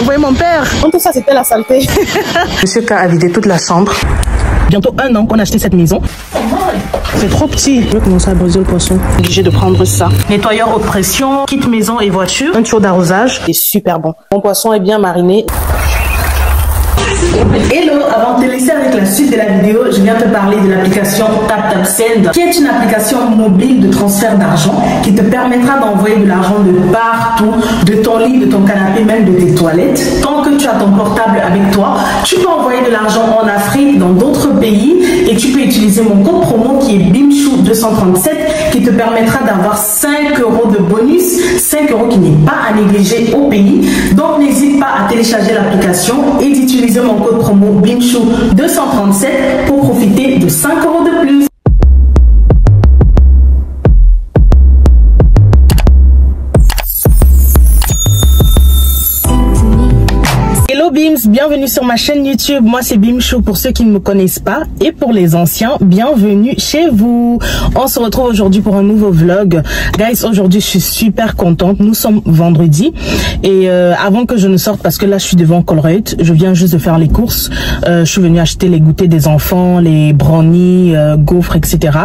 Vous voyez mon père? Tout ça, c'était la saleté. Monsieur K a vidé toute la chambre. Bientôt 1 an qu'on a acheté cette maison. C'est trop petit. Je vais commencer à briser le poisson. Obligé de prendre ça. Nettoyeur haute pression, kit maison et voiture, un tuyau d'arrosage. C'est super bon. Mon poisson est bien mariné. Hello, avant de te laisser avec la suite de la vidéo, je viens te parler de l'application TapTapSend, qui est une application mobile de transfert d'argent qui te permettra d'envoyer de l'argent de partout, de ton lit, de ton canapé, même de tes toilettes. Tant que tu as ton portable avec toi, tu peux envoyer de l'argent en Afrique, dans d'autres pays, et tu peux utiliser mon code promo qui est BIMCHOU237 qui te permettra d'avoir 5 € de bonus, 5 € qui n'est pas à négliger au pays. Donc n'hésite pas à télécharger l'application et d'utiliser mon code promo BIMCHOU237 pour profiter de 5 € de plus. Hello Bims, bienvenue sur ma chaîne YouTube. Moi c'est BIMCHOU pour ceux qui ne me connaissent pas, et pour les anciens, bienvenue chez vous. On se retrouve aujourd'hui pour un nouveau vlog. Guys, aujourd'hui je suis super contente. Nous sommes vendredi et avant que je ne sorte, parce que là je suis devant Colruyt, je viens juste de faire les courses. Je suis venue acheter les goûters des enfants, les brownies, gaufres, etc.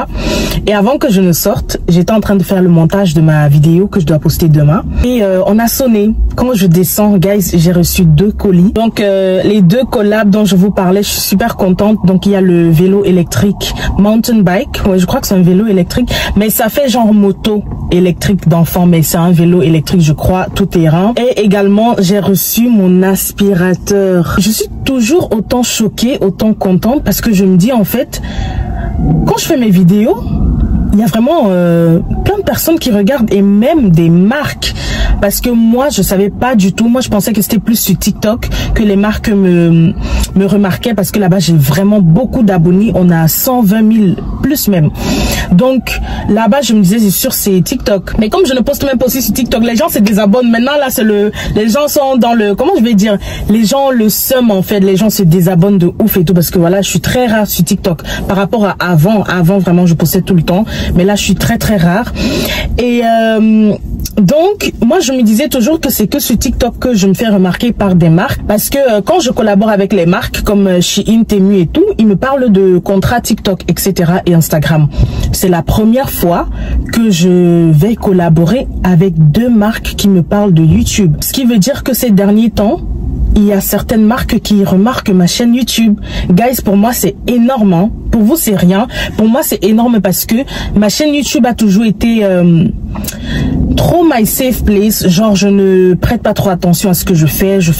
Et avant que je ne sorte, j'étais en train de faire le montage de ma vidéo que je dois poster demain. Et on a sonné. Quand je descends, guys, j'ai reçu 2 colis. Donc les 2 collabs dont je vous parlais, je suis super contente. Donc il y a le vélo électrique mountain bike. Ouais, je crois que c'est un vélo électrique, mais ça fait genre moto électrique d'enfant, mais c'est un vélo électrique, je crois, tout terrain. Et également j'ai reçu mon aspirateur. Je suis toujours autant choquée, autant contente, parce que je me dis en fait, quand je fais mes vidéos, il y a vraiment plein de personnes qui regardent, et même des marques. Parce que moi, je savais pas du tout. Moi, je pensais que c'était plus sur TikTok que les marques me remarquaient, parce que là-bas, j'ai vraiment beaucoup d'abonnés. On a 120 000 plus même. Donc, là-bas, je me disais, c'est sûr, c'est TikTok. Mais comme je ne poste même pas aussi sur TikTok, les gens se désabonnent. Maintenant, là, les gens sont dans le, comment je vais dire, les gens le seum, en fait. Les gens se désabonnent de ouf et tout, parce que voilà, je suis très rare sur TikTok par rapport à avant. Avant, vraiment, je postais tout le temps. Mais là, je suis très, très rare. Et, donc, moi, je me disais toujours que c'est que sur TikTok que je me fais remarquer par des marques, parce que quand je collabore avec les marques comme Shein, Temu et tout, ils me parlent de contrats TikTok, etc. et Instagram. C'est la première fois que je vais collaborer avec 2 marques qui me parlent de YouTube. Ce qui veut dire que ces derniers temps, il y a certaines marques qui remarquent ma chaîne YouTube. Guys, pour moi, c'est énorme. Hein? Pour vous, c'est rien. Pour moi, c'est énorme parce que ma chaîne YouTube a toujours été trop my safe place. Genre, je ne prête pas trop attention à ce que je fais. Je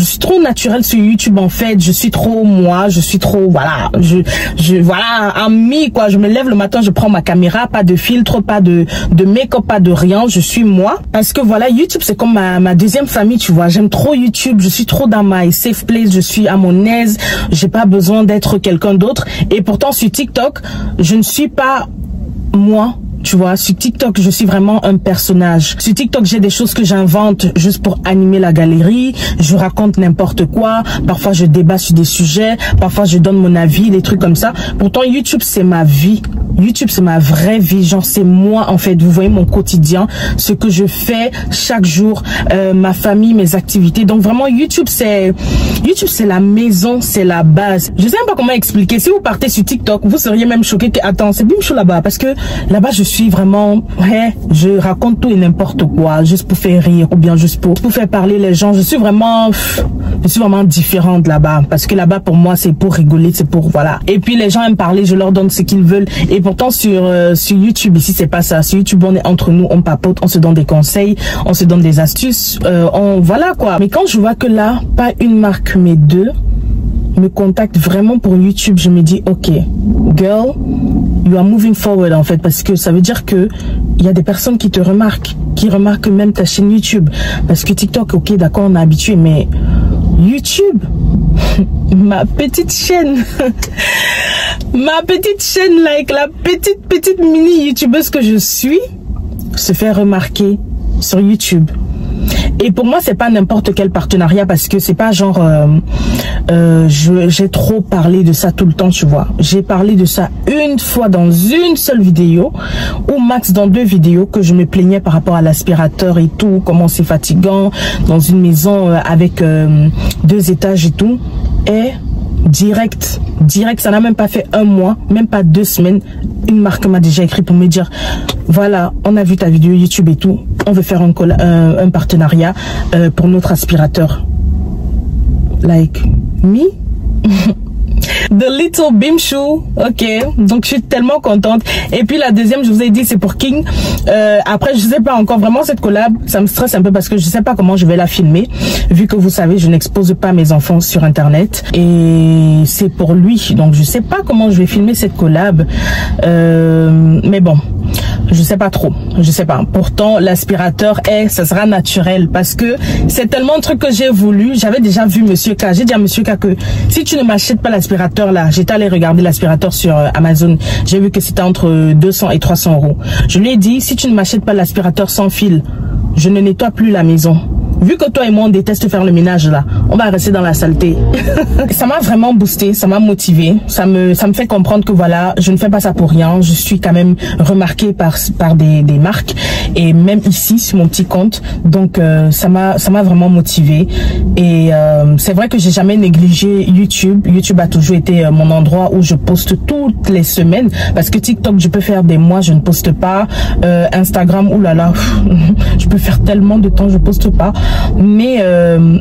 suis trop naturelle sur YouTube, en fait. Je suis trop moi. Je suis trop, voilà. Voilà, ami, quoi. Je me lève le matin, je prends ma caméra. Pas de filtre, pas de make-up, pas de rien. Je suis moi. Parce que voilà, YouTube, c'est comme ma deuxième famille, tu vois. J'aime trop YouTube. Je suis trop dans my safe place. Je suis à mon aise. J'ai pas besoin d'être quelqu'un d'autre. Et pourtant, sur TikTok, je ne suis pas moi. Tu vois, sur TikTok, je suis vraiment un personnage. Sur TikTok, j'ai des choses que j'invente juste pour animer la galerie. Je raconte n'importe quoi. Parfois, je débat sur des sujets. Parfois, je donne mon avis, des trucs comme ça. Pourtant, YouTube, c'est ma vie. YouTube, c'est ma vraie vie. Genre, c'est moi, en fait. Vous voyez mon quotidien, ce que je fais chaque jour, ma famille, mes activités. Donc, vraiment, YouTube, c'est la maison, c'est la base. Je sais même pas comment expliquer. Si vous partez sur TikTok, vous seriez même choqué que, attends, c'est BIMCHOU là-bas. Parce que là-bas, je suis vraiment, ouais, je raconte tout et n'importe quoi, juste pour faire rire ou bien juste pour faire parler les gens. Je suis vraiment différente là-bas, parce que là-bas pour moi c'est pour rigoler, c'est pour voilà. Et puis les gens aiment parler, je leur donne ce qu'ils veulent. Et pourtant sur YouTube ici c'est pas ça. Sur YouTube on est entre nous, on papote, on se donne des conseils, on se donne des astuces, voilà quoi. Mais quand je vois que là pas une marque mais 2 me contactent vraiment pour YouTube, je me dis ok, girl, you are moving forward en fait, parce que ça veut dire que il y a des personnes qui te remarquent, qui remarquent même ta chaîne YouTube. Parce que TikTok, ok, d'accord, on est habitué, mais YouTube, ma petite chaîne, like la petite mini YouTubeuse que je suis, se fait remarquer sur YouTube. Et pour moi, c'est pas n'importe quel partenariat parce que c'est pas genre j'ai trop parlé de ça tout le temps, tu vois. J'ai parlé de ça une fois dans une seule vidéo ou max dans 2 vidéos que je me plaignais par rapport à l'aspirateur et tout, comment c'est fatigant dans une maison avec 2 étages et tout. Et direct, ça n'a même pas fait 1 mois, même pas 2 semaines, une marque m'a déjà écrit pour me dire voilà, on a vu ta vidéo YouTube et tout, on veut faire un partenariat pour notre aspirateur. Like me. The Little Bimchou, ok, donc je suis tellement contente. Et puis la deuxième, je vous ai dit, c'est pour King. Après, je sais pas encore, vraiment cette collab, ça me stresse un peu parce que je sais pas comment je vais la filmer, vu que vous savez, je n'expose pas mes enfants sur internet et c'est pour lui, donc je sais pas comment je vais filmer cette collab, mais bon, je sais pas trop, je sais pas. Pourtant l'aspirateur ça sera naturel parce que c'est tellement un truc que j'ai voulu. J'avais déjà vu Monsieur K, j'ai dit à Monsieur K que si tu ne m'achètes pas l'aspirateur là, j'étais allé regarder l'aspirateur sur Amazon, j'ai vu que c'était entre 200 et 300 euros. Je lui ai dit, si tu ne m'achètes pas l'aspirateur sans fil, je ne nettoie plus la maison. Vu que toi et moi on déteste faire le ménage là, on va rester dans la saleté. Ça m'a vraiment boosté, ça m'a motivé, ça me fait comprendre que voilà, je ne fais pas ça pour rien, je suis quand même remarquée par des marques et même ici sur mon petit compte. Donc ça m'a vraiment motivé et c'est vrai que j'ai jamais négligé YouTube. YouTube a toujours été mon endroit où je poste toutes les semaines parce que TikTok je peux faire des mois je ne poste pas, Instagram oulala, je peux faire tellement de temps je poste pas. Mais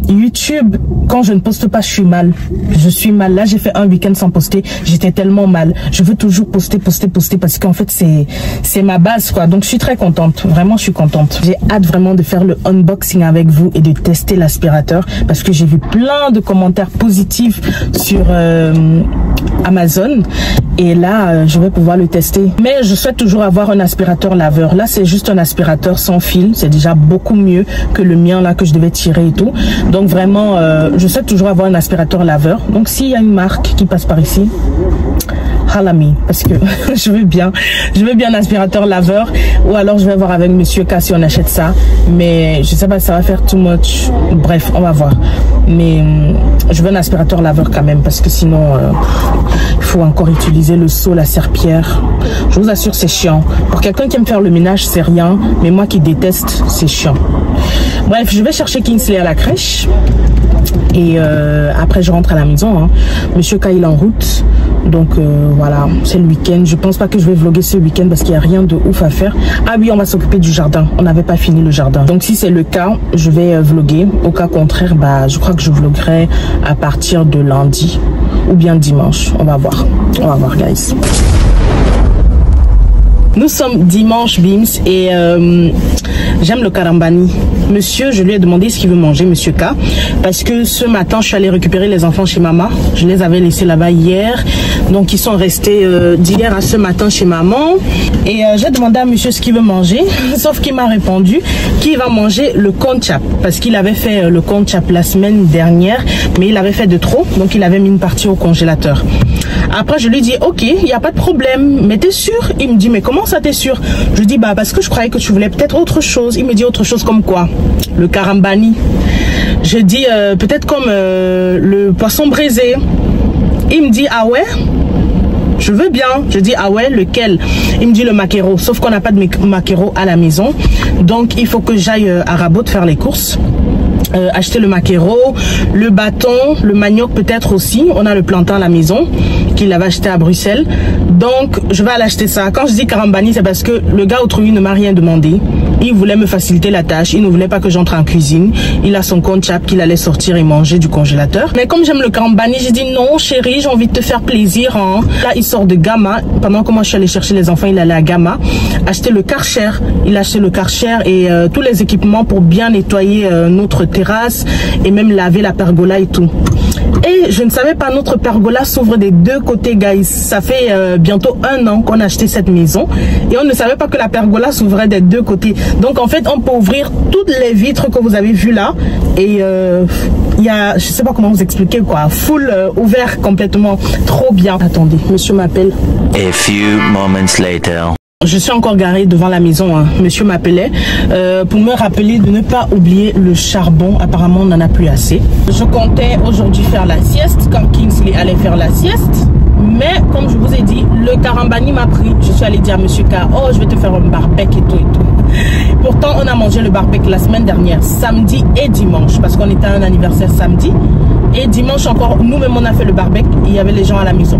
YouTube, quand je ne poste pas, je suis mal. Je suis mal. Là, j'ai fait un week-end sans poster. J'étais tellement mal. Je veux toujours poster parce qu'en fait, c'est ma base, quoi. Donc, je suis très contente. Vraiment, je suis contente. J'ai hâte vraiment de faire le unboxing avec vous et de tester l'aspirateur parce que j'ai vu plein de commentaires positifs sur Amazon. Et là, je vais pouvoir le tester. Mais je souhaite toujours avoir un aspirateur laveur. Là, c'est juste un aspirateur sans fil. C'est déjà beaucoup mieux que le mien là que je devais tirer et tout. Donc vraiment, je souhaite toujours avoir un aspirateur laveur. Donc s'il y a une marque qui passe par ici, Halami, parce que je veux bien un aspirateur laveur ou alors je vais voir avec Monsieur K si on achète ça. Mais je sais pas si ça va faire too much. Bref, on va voir. Mais je veux un aspirateur laveur quand même parce que sinon il faut encore utiliser le seau, la serpillière. Je vous assure c'est chiant. Pour quelqu'un qui aime faire le ménage c'est rien, mais moi qui déteste c'est chiant. Bref, je vais chercher Kingsley à la crèche et après je rentre à la maison, hein. Monsieur K il est en route. Donc voilà, c'est le week-end. Je pense pas que je vais vlogger ce week-end parce qu'il n'y a rien de ouf à faire. Ah oui, on va s'occuper du jardin. On n'avait pas fini le jardin. Donc si c'est le cas, je vais vlogger. Au cas contraire, bah je crois que je vloggerai à partir de lundi ou bien dimanche. On va voir, guys. Nous sommes dimanche, Bims, et j'aime le karambani. Monsieur, je lui ai demandé ce qu'il veut manger, Monsieur K, parce que ce matin, je suis allée récupérer les enfants chez maman. Je les avais laissés là-bas hier, donc ils sont restés d'hier à ce matin chez maman. Et j'ai demandé à monsieur ce qu'il veut manger, sauf qu'il m'a répondu qu'il va manger le konchap, parce qu'il avait fait le konchap la semaine dernière, mais il avait fait de trop, donc il avait mis une partie au congélateur. Après, je lui dis, ok, il n'y a pas de problème, mais t'es sûr? Il me dit, mais comment ça t'es sûr? Je dis, bah parce que je croyais que tu voulais peut-être autre chose. Il me dit autre chose comme quoi? Le karambani. Je dis, peut-être comme le poisson braisé. Il me dit, ah ouais? Je veux bien. Je dis, ah ouais, lequel? Il me dit le maquereau. Sauf qu'on n'a pas de maquereau à la maison. Donc, il faut que j'aille à Rabot faire les courses. Acheter le maquereau, le bâton, le manioc peut-être aussi. On a le plantain à la maison qu'il avait acheté à Bruxelles. Donc, je vais aller acheter ça. Quand je dis karambani, c'est parce que le gars autrui ne m'a rien demandé. Il voulait me faciliter la tâche. Il ne voulait pas que j'entre en cuisine. Il a son konchap qu'il allait sortir et manger du congélateur. Mais comme j'aime le karambani, j'ai dit non, chérie, j'ai envie de te faire plaisir. Hein. Là, il sort de Gamma. Pendant que moi, je suis allée chercher les enfants, il allait à Gamma. Acheter le Karcher. Il a acheté le Karcher et tous les équipements pour bien nettoyer notre terrasse et même laver la pergola et tout. Et je ne savais pas, notre pergola s'ouvre des deux côtés, guys. Ça fait bientôt 1 an qu'on a acheté cette maison et on ne savait pas que la pergola s'ouvrait des deux côtés. Donc en fait, on peut ouvrir toutes les vitres que vous avez vues là et il y a, je sais pas comment vous expliquer quoi, full ouvert complètement, trop bien. Attendez, monsieur m'appelle. A few moments later. Je suis encore garée devant la maison, hein. Monsieur m'appelait pour me rappeler de ne pas oublier le charbon. Apparemment, on n'en a plus assez. Je comptais aujourd'hui faire la sieste, quand Kingsley allait faire la sieste. Mais comme je vous ai dit, le Karambani m'a pris. Je suis allée dire à Monsieur K, oh, je vais te faire un barbecue et tout et tout. Pourtant, on a mangé le barbecue la semaine dernière, samedi et dimanche, parce qu'on était à un anniversaire samedi. Et dimanche encore, nous-mêmes, on a fait le barbecue. Il y avait les gens à la maison.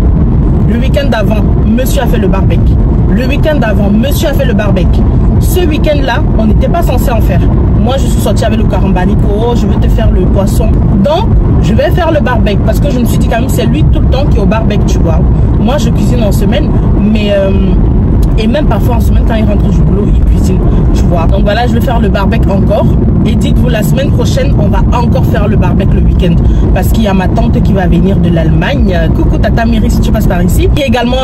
Le week-end d'avant, Monsieur a fait le barbecue. Le week-end d'avant, Monsieur a fait le barbecue. Ce week-end-là, on n'était pas censé en faire. Moi, je suis sortie avec le Karambani. Oh, je veux te faire le poisson. Donc, je vais faire le barbecue. Parce que je me suis dit quand même, c'est lui tout le temps qui est au barbecue, tu vois. Moi, je cuisine en semaine. Mais... et même parfois en semaine, quand il rentre du boulot, il cuisine, tu vois. Donc voilà, je vais faire le barbecue encore. Et dites-vous, la semaine prochaine, on va encore faire le barbecue le week-end. Parce qu'il y a ma tante qui va venir de l'Allemagne. Coucou Tata Miri, si tu passes par ici. Il y a également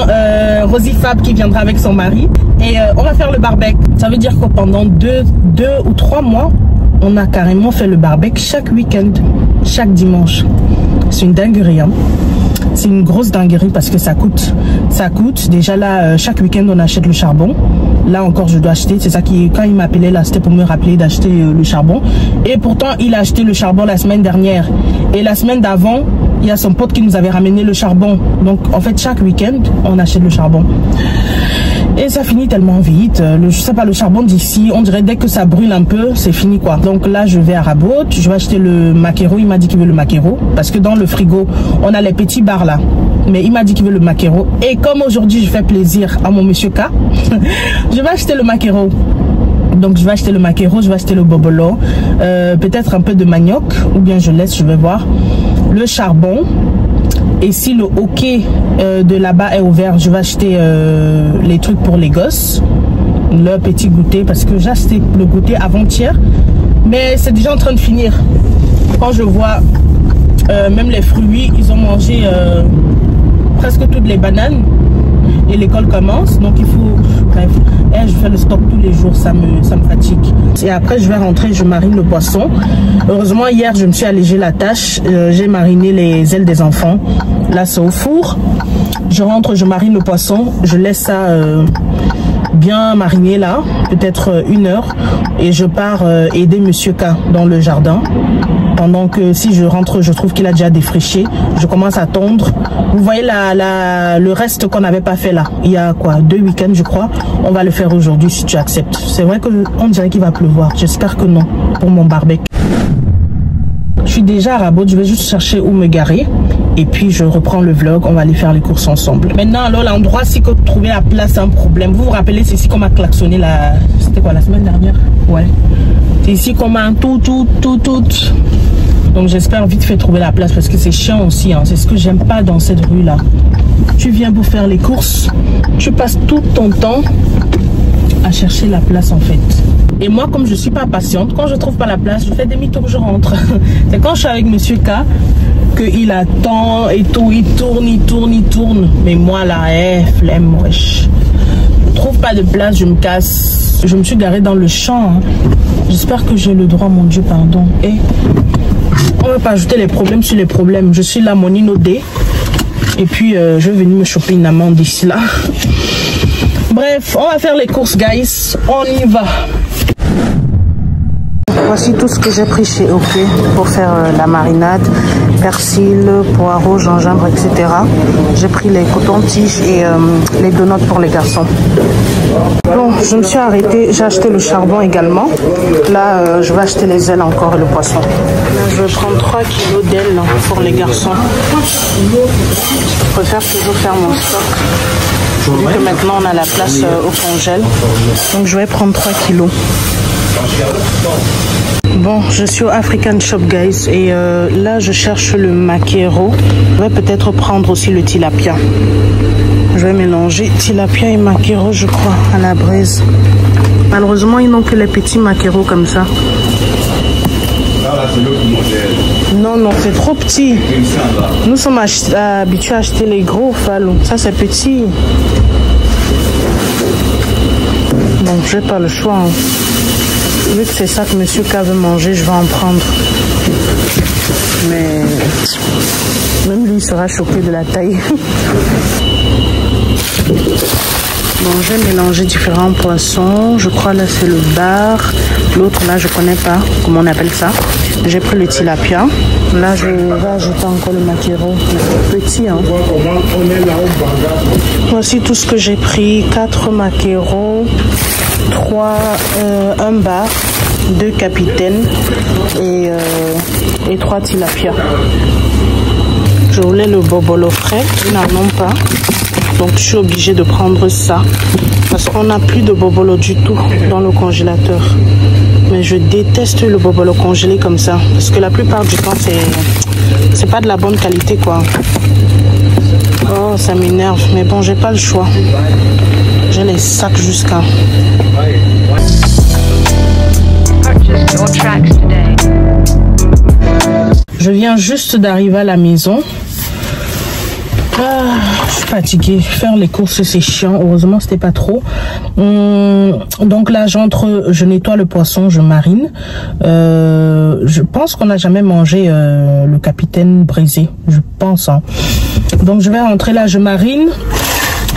Rosie Fab qui viendra avec son mari. Et on va faire le barbecue. Ça veut dire que pendant 2 ou 3 mois, on a carrément fait le barbecue chaque week-end, chaque dimanche. C'est une dinguerie, hein. C'est une grosse dinguerie parce que ça coûte. Déjà là, chaque week-end, on achète le charbon. Là encore, je dois acheter. C'est ça qui, quand il m'appelait là, c'était pour me rappeler d'acheter le charbon. Et pourtant, il a acheté le charbon la semaine dernière. Et la semaine d'avant, il y a son pote qui nous avait ramené le charbon. Donc, en fait, chaque week-end, on achète le charbon. Et ça finit tellement vite. Je sais pas, le charbon d'ici, on dirait dès que ça brûle un peu, c'est fini quoi. Donc là, je vais à Rabot, je vais acheter le maquereau. Il m'a dit qu'il veut le maquereau. Parce que dans le frigo, on a les petits bars là. Mais il m'a dit qu'il veut le maquereau. Et comme aujourd'hui, je fais plaisir à mon monsieur K, je vais acheter le maquereau. Donc je vais acheter le maquereau, je vais acheter le bobolo. Peut-être un peu de manioc. Ou bien je laisse, je vais voir. Le charbon. Et si le hockey de là-bas est ouvert, je vais acheter les trucs pour les gosses. Le petit goûter, parce que j'ai acheté le goûter avant-hier. Mais c'est déjà en train de finir. Quand je vois même les fruits, ils ont mangé presque toutes les bananes. Et l'école commence, donc il faut... Bref, je fais le stock tous les jours, ça me fatigue. Et après, je vais rentrer, je marine le poisson. Heureusement, hier, je me suis allégé la tâche. J'ai mariné les ailes des enfants. Là, c'est au four. Je rentre, je marine le poisson. Je laisse ça bien mariner là, peut-être 1 heure. Et je pars aider Monsieur K dans le jardin. Pendant que si je rentre, je trouve qu'il a déjà défriché. Je commence à tondre. Vous voyez le reste qu'on n'avait pas fait là. Il y a quoi, 2 week-ends je crois. On va le faire aujourd'hui si tu acceptes. C'est vrai qu'on dirait qu'il va pleuvoir. J'espère que non pour mon barbecue. Je suis déjà à Rabot. Je vais juste chercher où me garer. Et puis je reprends le vlog. On va aller faire les courses ensemble. Maintenant, alors l'endroit, si que trouver la place, c'est un problème. Vous vous rappelez, c'est ici qu'on m'a klaxonné la... C'était quoi, la semaine dernière? Ouais. C'est ici qu'on m'a tout. Donc j'espère vite fait trouver la place parce que c'est chiant aussi, hein. C'est ce que j'aime pas dans cette rue là. Tu viens pour faire les courses, tu passes tout ton temps à chercher la place en fait. Et moi, comme je suis pas patiente, quand je trouve pas la place, je fais demi-tour, je rentre. C'est quand je suis avec Monsieur K qu'il attend et tout, il tourne. Mais moi là, flemme, wesh. Je trouve pas de place, je me casse. Je me suis garée dans le champ, hein. J'espère que j'ai le droit, mon Dieu, pardon. Et on va pas ajouter les problèmes sur les problèmes. Je suis là, mon inodé. Et puis, je vais venir me choper une amende d'ici là. Bref, on va faire les courses, guys. On y va. Voici tout ce que j'ai pris chez OK pour faire la marinade. Persil, poireaux, gingembre, etc. J'ai pris les cotons-tiges et les donuts pour les garçons. Bon, je me suis arrêtée. J'ai acheté le charbon également. Là, je vais acheter les ailes encore et le poisson. Là, je vais prendre 3 kilos d'ailes pour les garçons. Je préfère toujours faire mon stock. Vu que maintenant on a la place au congèle. Donc je vais prendre 3 kilos. Bon, je suis au African Shop, guys. Et là, je cherche le maquereau. Je vais peut-être prendre aussi le tilapia. Je vais mélanger tilapia et maquereau, je crois, à la braise. Malheureusement, ils n'ont que les petits maquereaux comme ça. Non, c'est trop petit. Nous sommes habitués à acheter les gros fallots. Ça, c'est petit. Bon, j'ai pas le choix, hein. Vu que c'est ça que Monsieur K veut manger, je vais en prendre. Mais même lui sera choqué de la taille. Bon, j'ai mélangé différents poissons. Je crois là c'est le bar. L'autre là je connais pas comment on appelle ça. J'ai pris le tilapia. Là je vais ajouter encore le maquereau. Petit hein. Voici tout ce que j'ai pris. 4 maquereaux, 1 bar, 2 capitaines et 3 tilapia. Je voulais le bobolo frais. Ils n'en ont pas. Donc je suis obligée de prendre ça parce qu'on n'a plus de bobolo du tout dans le congélateur. Mais je déteste le bobolo congelé comme ça parce que la plupart du temps c'est pas de la bonne qualité quoi. Oh ça m'énerve mais bon j'ai pas le choix. J'ai les sacs jusqu'à. Je viens juste d'arriver à la maison. Je suis fatiguée. Faire les courses, c'est chiant. Heureusement, c'était pas trop. Donc là, je nettoie le poisson, je marine. Je pense qu'on n'a jamais mangé le capitaine braisé. Je pense. Hein. Donc, je vais rentrer là, je marine.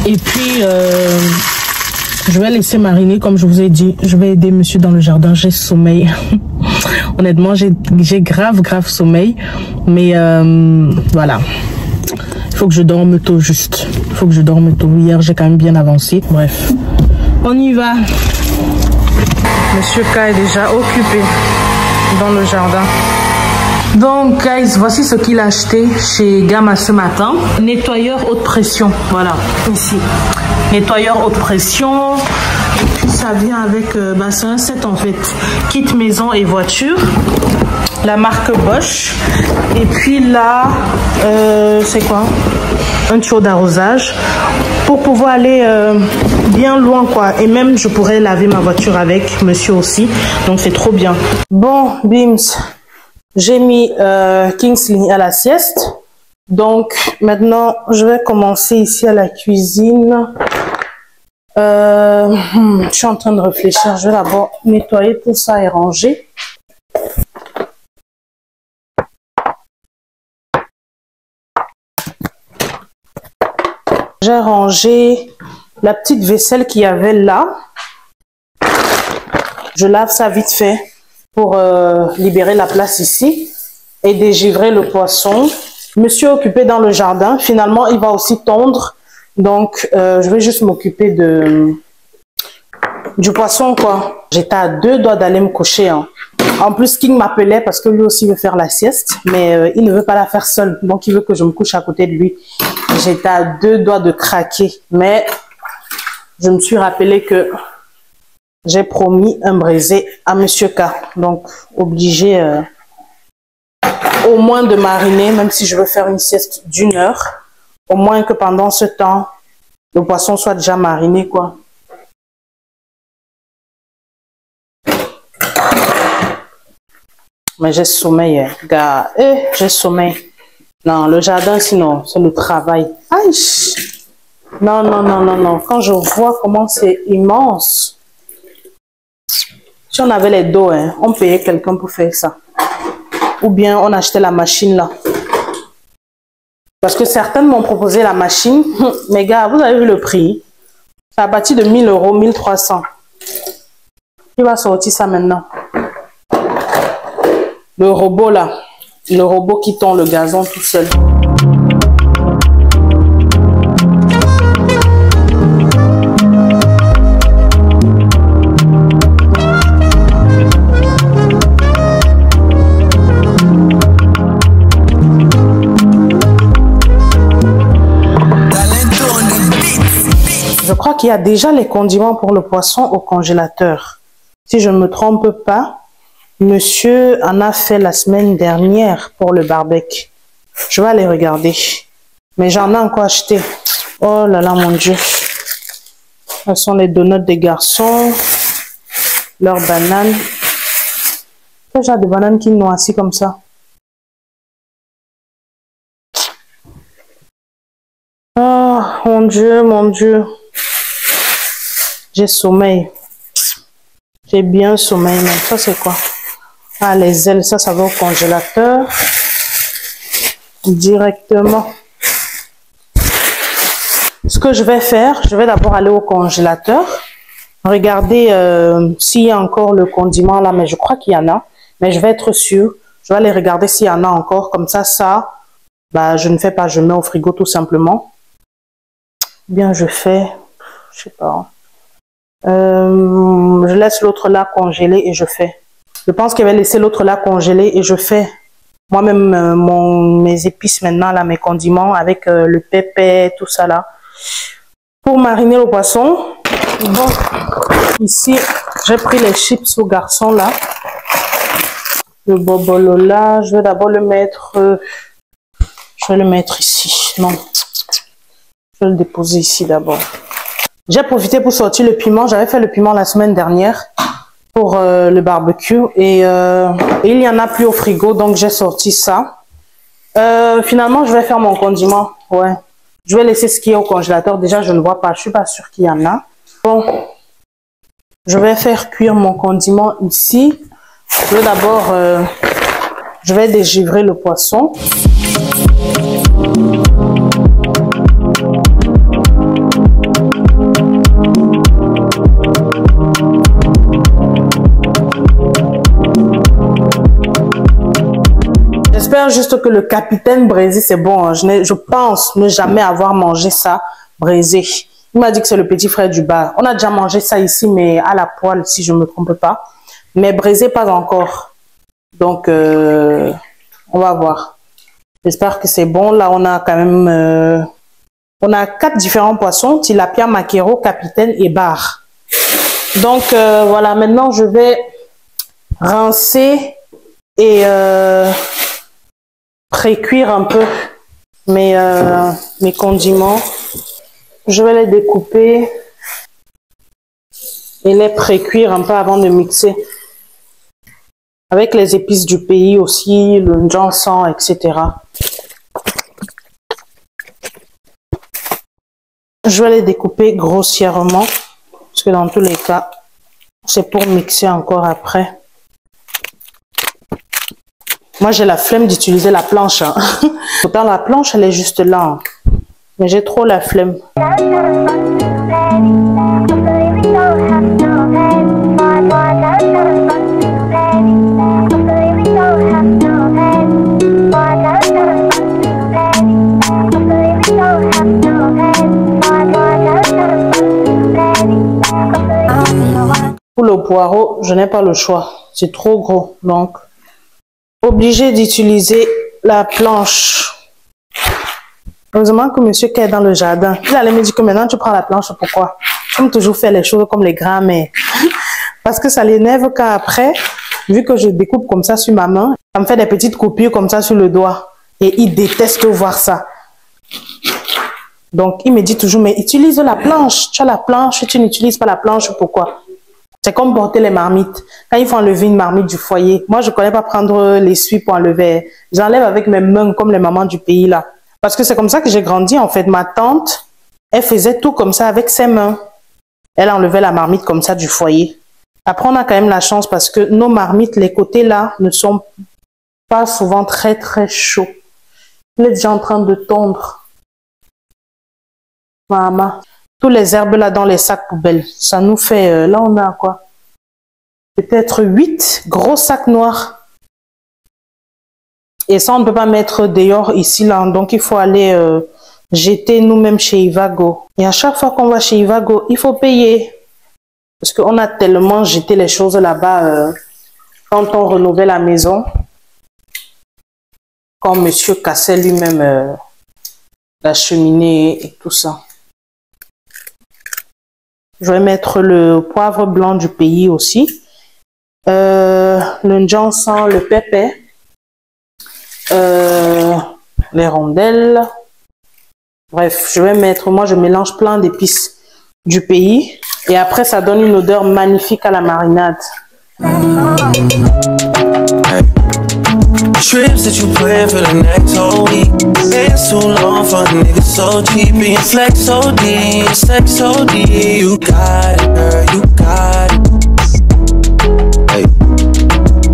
Et puis, je vais laisser mariner, comme je vous ai dit. Je vais aider monsieur dans le jardin. J'ai sommeil. Honnêtement, j'ai grave sommeil. Mais voilà. Il faut que je dorme tôt juste. Il faut que je dorme tôt. Hier, j'ai quand même bien avancé. Bref, on y va. Monsieur K est déjà occupé dans le jardin. Donc, guys, voici ce qu'il a acheté chez Gamma ce matin. Nettoyeur haute pression. Voilà, ici. Nettoyeur haute pression. Et puis, ça vient avec... c'est un set en fait. Kit maison et voiture. La marque Bosch. Et puis là, c'est quoi? Un tuyau d'arrosage pour pouvoir aller bien loin quoi. Et même je pourrais laver ma voiture avec monsieur aussi. Donc c'est trop bien. Bon, Bims, j'ai mis Kingsley à la sieste. Donc maintenant, je vais commencer ici à la cuisine. Je suis en train de réfléchir. Je vais d'abord nettoyer tout ça et ranger. J'ai rangé la petite vaisselle qu'il y avait là. Je lave ça vite fait pour libérer la place ici et dégivrer le poisson. Monsieur est occupé dans le jardin. Finalement, il va aussi tondre. Donc, je vais juste m'occuper du poisson, quoi. J'étais à 2 doigts d'aller me coucher. Hein. En plus, King m'appelait parce que lui aussi veut faire la sieste. Mais il ne veut pas la faire seul. Donc, il veut que je me couche à côté de lui. J'étais à 2 doigts de craquer. Mais je me suis rappelé que j'ai promis un braisé à Monsieur K. Donc, obligé au moins de mariner, même si je veux faire une sieste d'1 heure. Au moins que pendant ce temps, le poisson soit déjà mariné, quoi. Mais j'ai sommeil, gars. J'ai sommeil. Non, le jardin, sinon, c'est le travail. Aïe! Non, non, non, non, non. Quand je vois comment c'est immense. Si on avait les dos, hein, on payait quelqu'un pour faire ça. Ou bien on achetait la machine là. Parce que certaines m'ont proposé la machine. Mais gars, vous avez vu le prix? Ça a partir de 1000 €, 1300. Qui va sortir ça maintenant? Le robot là. Le robot qui tond le gazon tout seul. Je crois qu'il y a déjà les condiments pour le poisson au congélateur. Si je ne me trompe pas, monsieur en a fait la semaine dernière pour le barbecue. Je vais aller regarder. Mais j'en ai encore acheté. Oh là là, mon Dieu. Ce sont les donuts des garçons. Leurs bananes. Quel genre de bananes qui noircissent comme ça? Oh, mon Dieu, mon Dieu. J'ai sommeil. J'ai bien sommeil, mais ça c'est quoi? Ah, les ailes, ça va au congélateur. Directement. Ce que je vais faire, je vais d'abord aller au congélateur. Regarder s'il y a encore le condiment là, mais je crois qu'il y en a. Mais je vais être sûre. Je vais aller regarder s'il y en a encore. Comme ça, bah, je ne fais pas, je mets au frigo tout simplement. Bien, je fais, je sais pas. Je laisse l'autre là congelé et je fais. Je pense qu'il va laisser l'autre là congelé et je fais moi-même mes épices maintenant là, mes condiments avec le pépé, tout ça là. Pour mariner le poisson, bon, ici j'ai pris les chips au garçon là. Le bobolo là, je vais d'abord le mettre. Je vais le mettre ici. Non, je vais le déposer ici d'abord. J'ai profité pour sortir le piment. J'avais fait le piment la semaine dernière pour le barbecue et il n'y en a plus au frigo, donc j'ai sorti ça. Finalement, je vais faire mon condiment. Ouais, je vais laisser ce qui est au congélateur. Déjà, je ne vois pas. Je suis pas sûre qu'il y en a. Bon, je vais faire cuire mon condiment ici. Je vais d'abord, je vais dégivrer le poisson. J'espère juste que le capitaine braisé, c'est bon. Je pense ne jamais avoir mangé ça braisé. Il m'a dit que c'est le petit frère du bar. On a déjà mangé ça ici, mais à la poêle, si je ne me trompe pas. Mais braisé, pas encore. Donc, on va voir. J'espère que c'est bon. Là, on a quand même... on a 4 différents poissons. Tilapia, maquereau, capitaine et bar. Donc, voilà. Maintenant, je vais rincer et pré-cuire un peu mes condiments. Je vais les découper et les pré-cuire un peu avant de mixer. Avec les épices du pays aussi, le ginseng, etc. Je vais les découper grossièrement, parce que dans tous les cas, c'est pour mixer encore après. Moi, j'ai la flemme d'utiliser la planche. Hein. Pourtant, la planche, elle est juste là. Hein. Mais j'ai trop la flemme. Pour le poireau, je n'ai pas le choix. C'est trop gros. Donc, obligé d'utiliser la planche. Heureusement que monsieur qui est dans le jardin, il allait me dire que maintenant tu prends la planche. Pourquoi? Comme toujours faire les choses comme les grands-mères. Parce que ça l'énerve quand après, vu que je découpe comme ça sur ma main, ça me fait des petites coupures comme ça sur le doigt. Et il déteste voir ça. Donc, il me dit toujours, mais utilise la planche. Tu as la planche, tu n'utilises pas la planche. Pourquoi? C'est comme porter les marmites. Quand il faut enlever une marmite du foyer, moi, je ne connais pas prendre l'essuie pour enlever. J'enlève avec mes mains comme les mamans du pays là. Parce que c'est comme ça que j'ai grandi en fait. Ma tante, elle faisait tout comme ça avec ses mains. Elle enlevait la marmite comme ça du foyer. Après, on a quand même la chance parce que nos marmites, les côtés là, ne sont pas souvent très très chauds. Il est déjà en train de tondre. Maman. Tous les herbes là dans les sacs poubelles. Ça nous fait... là, on a quoi? Peut-être 8 gros sacs noirs. Et ça, on ne peut pas mettre dehors ici, là. Donc, il faut aller jeter nous-mêmes chez Ivago. Et à chaque fois qu'on va chez Ivago, il faut payer. Parce qu'on a tellement jeté les choses là-bas quand on rénovait la maison. Quand monsieur cassait lui-même la cheminée et tout ça. Je vais mettre le poivre blanc du pays aussi. Le ginseng, le pépé. Les rondelles. Bref, je vais mettre, moi je mélange plein d'épices du pays. Et après, ça donne une odeur magnifique à la marinade. Trips that you plan for the next whole week. It's too long for a nigga so cheap. Being flex so deep, sex so deep. You got it, girl, you got it. Hey.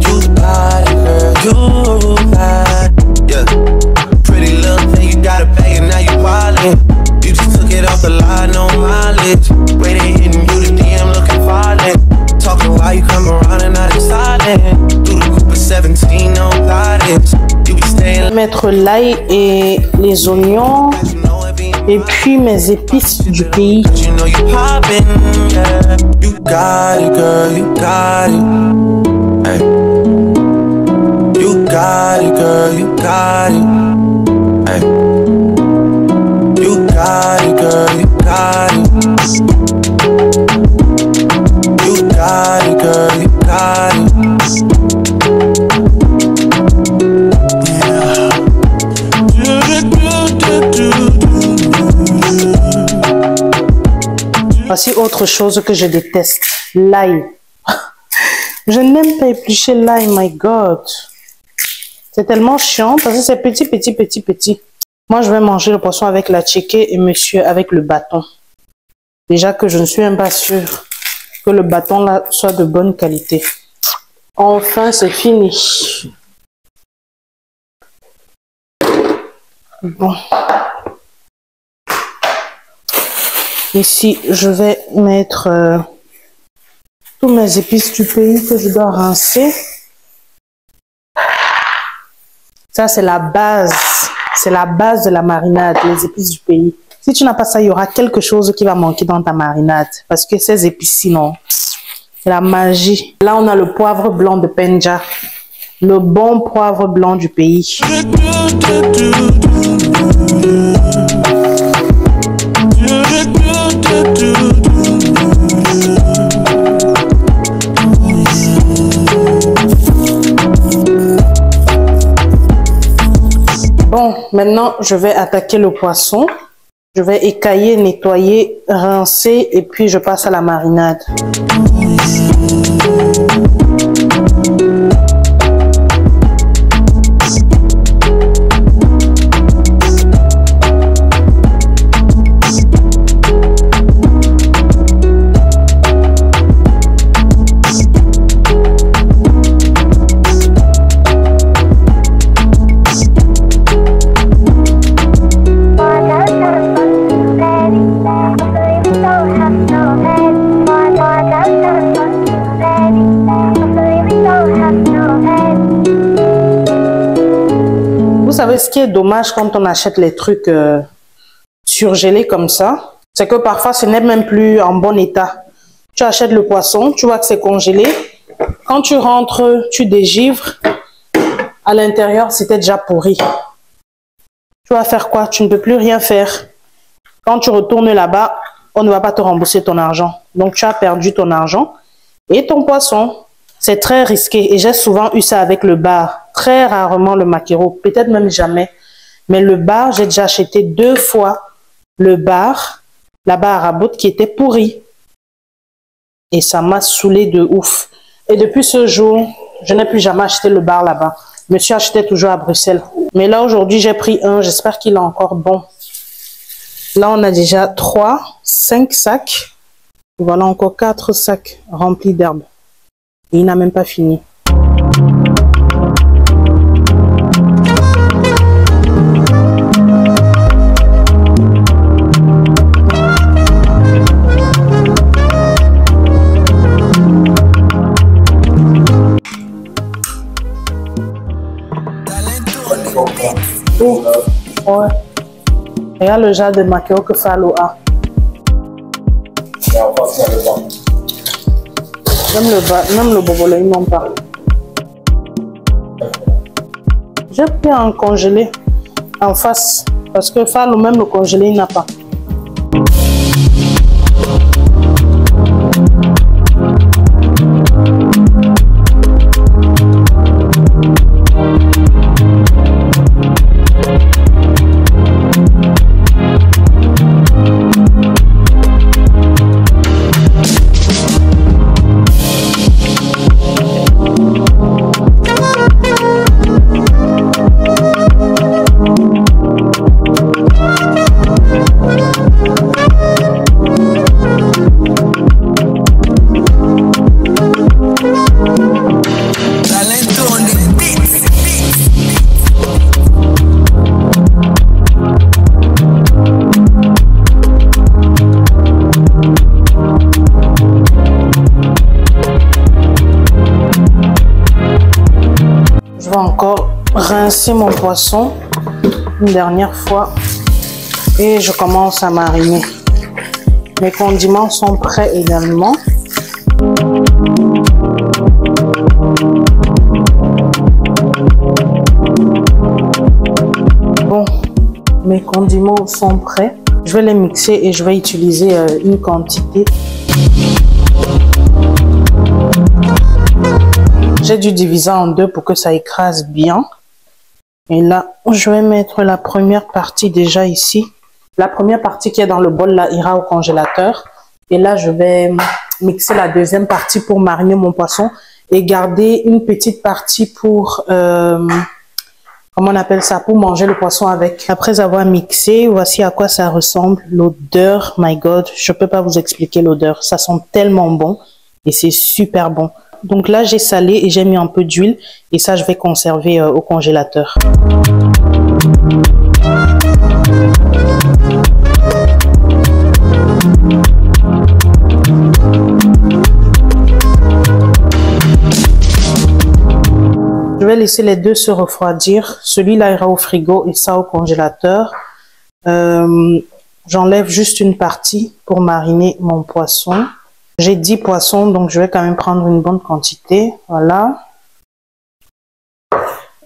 You got it, girl, you got it. Yeah. Pretty little thing, you got a bag and now you wildin'. You just took it off the mettre l'ail et les oignons et puis mes épices du pays. You know you poppin', yeah. You got it, girl, you got it. Hey. You got it, girl, you got it. Hey. You got it, girl, you got it. You got it, girl, you got it. Voici autre chose que je déteste, l'ail. Je n'aime pas éplucher l'ail, my God. C'est tellement chiant parce que c'est petit. Moi, je vais manger le poisson avec la tchéké et monsieur avec le bâton. Déjà que je ne suis même pas sûre que le bâton là soit de bonne qualité. Enfin, c'est fini. Bon. Ici, je vais mettre tous mes épices du pays que je dois rincer. Ça, c'est la base. C'est la base de la marinade, les épices du pays. Si tu n'as pas ça, il y aura quelque chose qui va manquer dans ta marinade. Parce que ces épices, sinon, c'est la magie. Là, on a le poivre blanc de Penja. Le bon poivre blanc du pays. Bon, maintenant, je vais attaquer le poisson. Je vais écailler, nettoyer, rincer et puis je passe à la marinade. Vous savez ce qui est dommage quand on achète les trucs surgelés comme ça, c'est que parfois ce n'est même plus en bon état. Tu achètes le poisson, tu vois que c'est congelé. Quand tu rentres, tu dégivres. À l'intérieur, c'était déjà pourri. Tu vas faire quoi? Tu ne peux plus rien faire. Quand tu retournes là-bas, on ne va pas te rembourser ton argent. Donc, tu as perdu ton argent et ton poisson. C'est très risqué et j'ai souvent eu ça avec le bar. Très rarement le maquereau, peut-être même jamais. Mais le bar, j'ai déjà acheté 2 fois le bar, là-bas à Rabout, qui était pourri. Et ça m'a saoulé de ouf. Et depuis ce jour, je n'ai plus jamais acheté le bar là-bas. Monsieur achetait toujours à Bruxelles. Mais là, aujourd'hui, j'ai pris un. J'espère qu'il est encore bon. Là, on a déjà 5 sacs. Voilà encore 4 sacs remplis d'herbes. Et il n'a même pas fini. Oh, ouais. Regarde le genre de maquereau que Falo a. Même le bobolo, il ne pas. J'ai pris un congelé en face parce que Falo, même le congelé, il n'a pas. mixer mon poisson une dernière fois et je commence à mariner. Mes condiments sont prêts également. Bon, mes condiments sont prêts. Je vais les mixer et je vais utiliser une quantité. J'ai dû diviser en deux pour que ça écrase bien. Et là, je vais mettre la première partie déjà ici. La première partie qui est dans le bol là ira au congélateur. Et là, je vais mixer la deuxième partie pour mariner mon poisson et garder une petite partie pour, comment on appelle ça, pour manger le poisson avec. Après avoir mixé, voici à quoi ça ressemble. L'odeur, my God, je peux pas vous expliquer l'odeur. Ça sent tellement bon et c'est super bon. Donc là, j'ai salé et j'ai mis un peu d'huile et ça, je vais conserver au congélateur. Je vais laisser les deux se refroidir. Celui-là ira au frigo et ça au congélateur. J'enlève juste une partie pour mariner mon poisson. J'ai 10 poissons, donc je vais quand même prendre une bonne quantité. Voilà.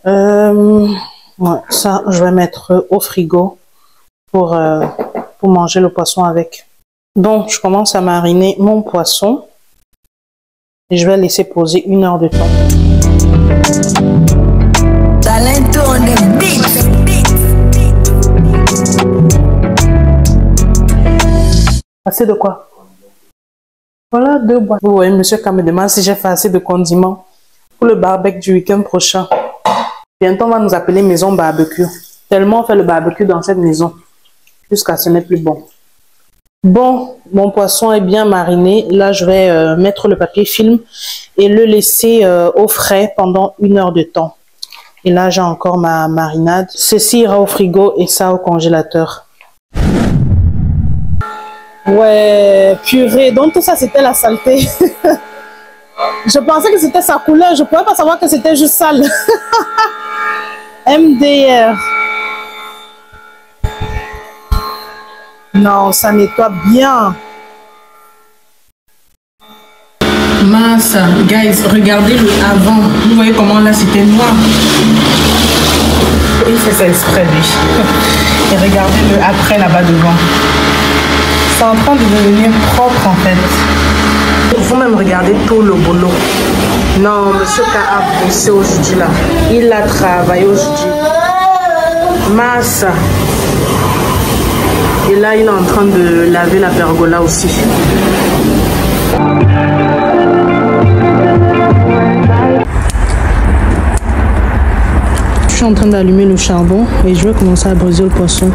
Ouais, ça, je vais mettre au frigo pour manger le poisson avec. Donc, je commence à mariner mon poisson. Et je vais laisser poser 1 heure de temps. Assez de quoi? Voilà 2 boîtes. Vous voyez, monsieur K me demande si j'ai fait assez de condiments pour le barbecue du week-end prochain. Bientôt, on va nous appeler maison barbecue. Tellement on fait le barbecue dans cette maison. Jusqu'à ce n'est plus bon. Bon, mon poisson est bien mariné. Là, je vais mettre le papier film et le laisser au frais pendant 1 heure de temps. Et là, j'ai encore ma marinade. Ceci ira au frigo et ça au congélateur. Ouais, purée. Donc tout ça, c'était la saleté. Je pensais que c'était sa couleur. Je ne pouvais pas savoir que c'était juste sale. MDR. Non, ça nettoie bien. Mince, guys, regardez le avant. Vous voyez comment là c'était noir. Il fait ça exprès lui. Et regardez le après là-bas devant. C'est en train de devenir propre en fait. Il faut même regarder tout le boulot. Non, monsieur K a bossé aujourd'hui là. Il a travaillé aujourd'hui. Massa. Et là, il est en train de laver la pergola aussi. Je suis en train d'allumer le charbon et je vais commencer à briser le poisson.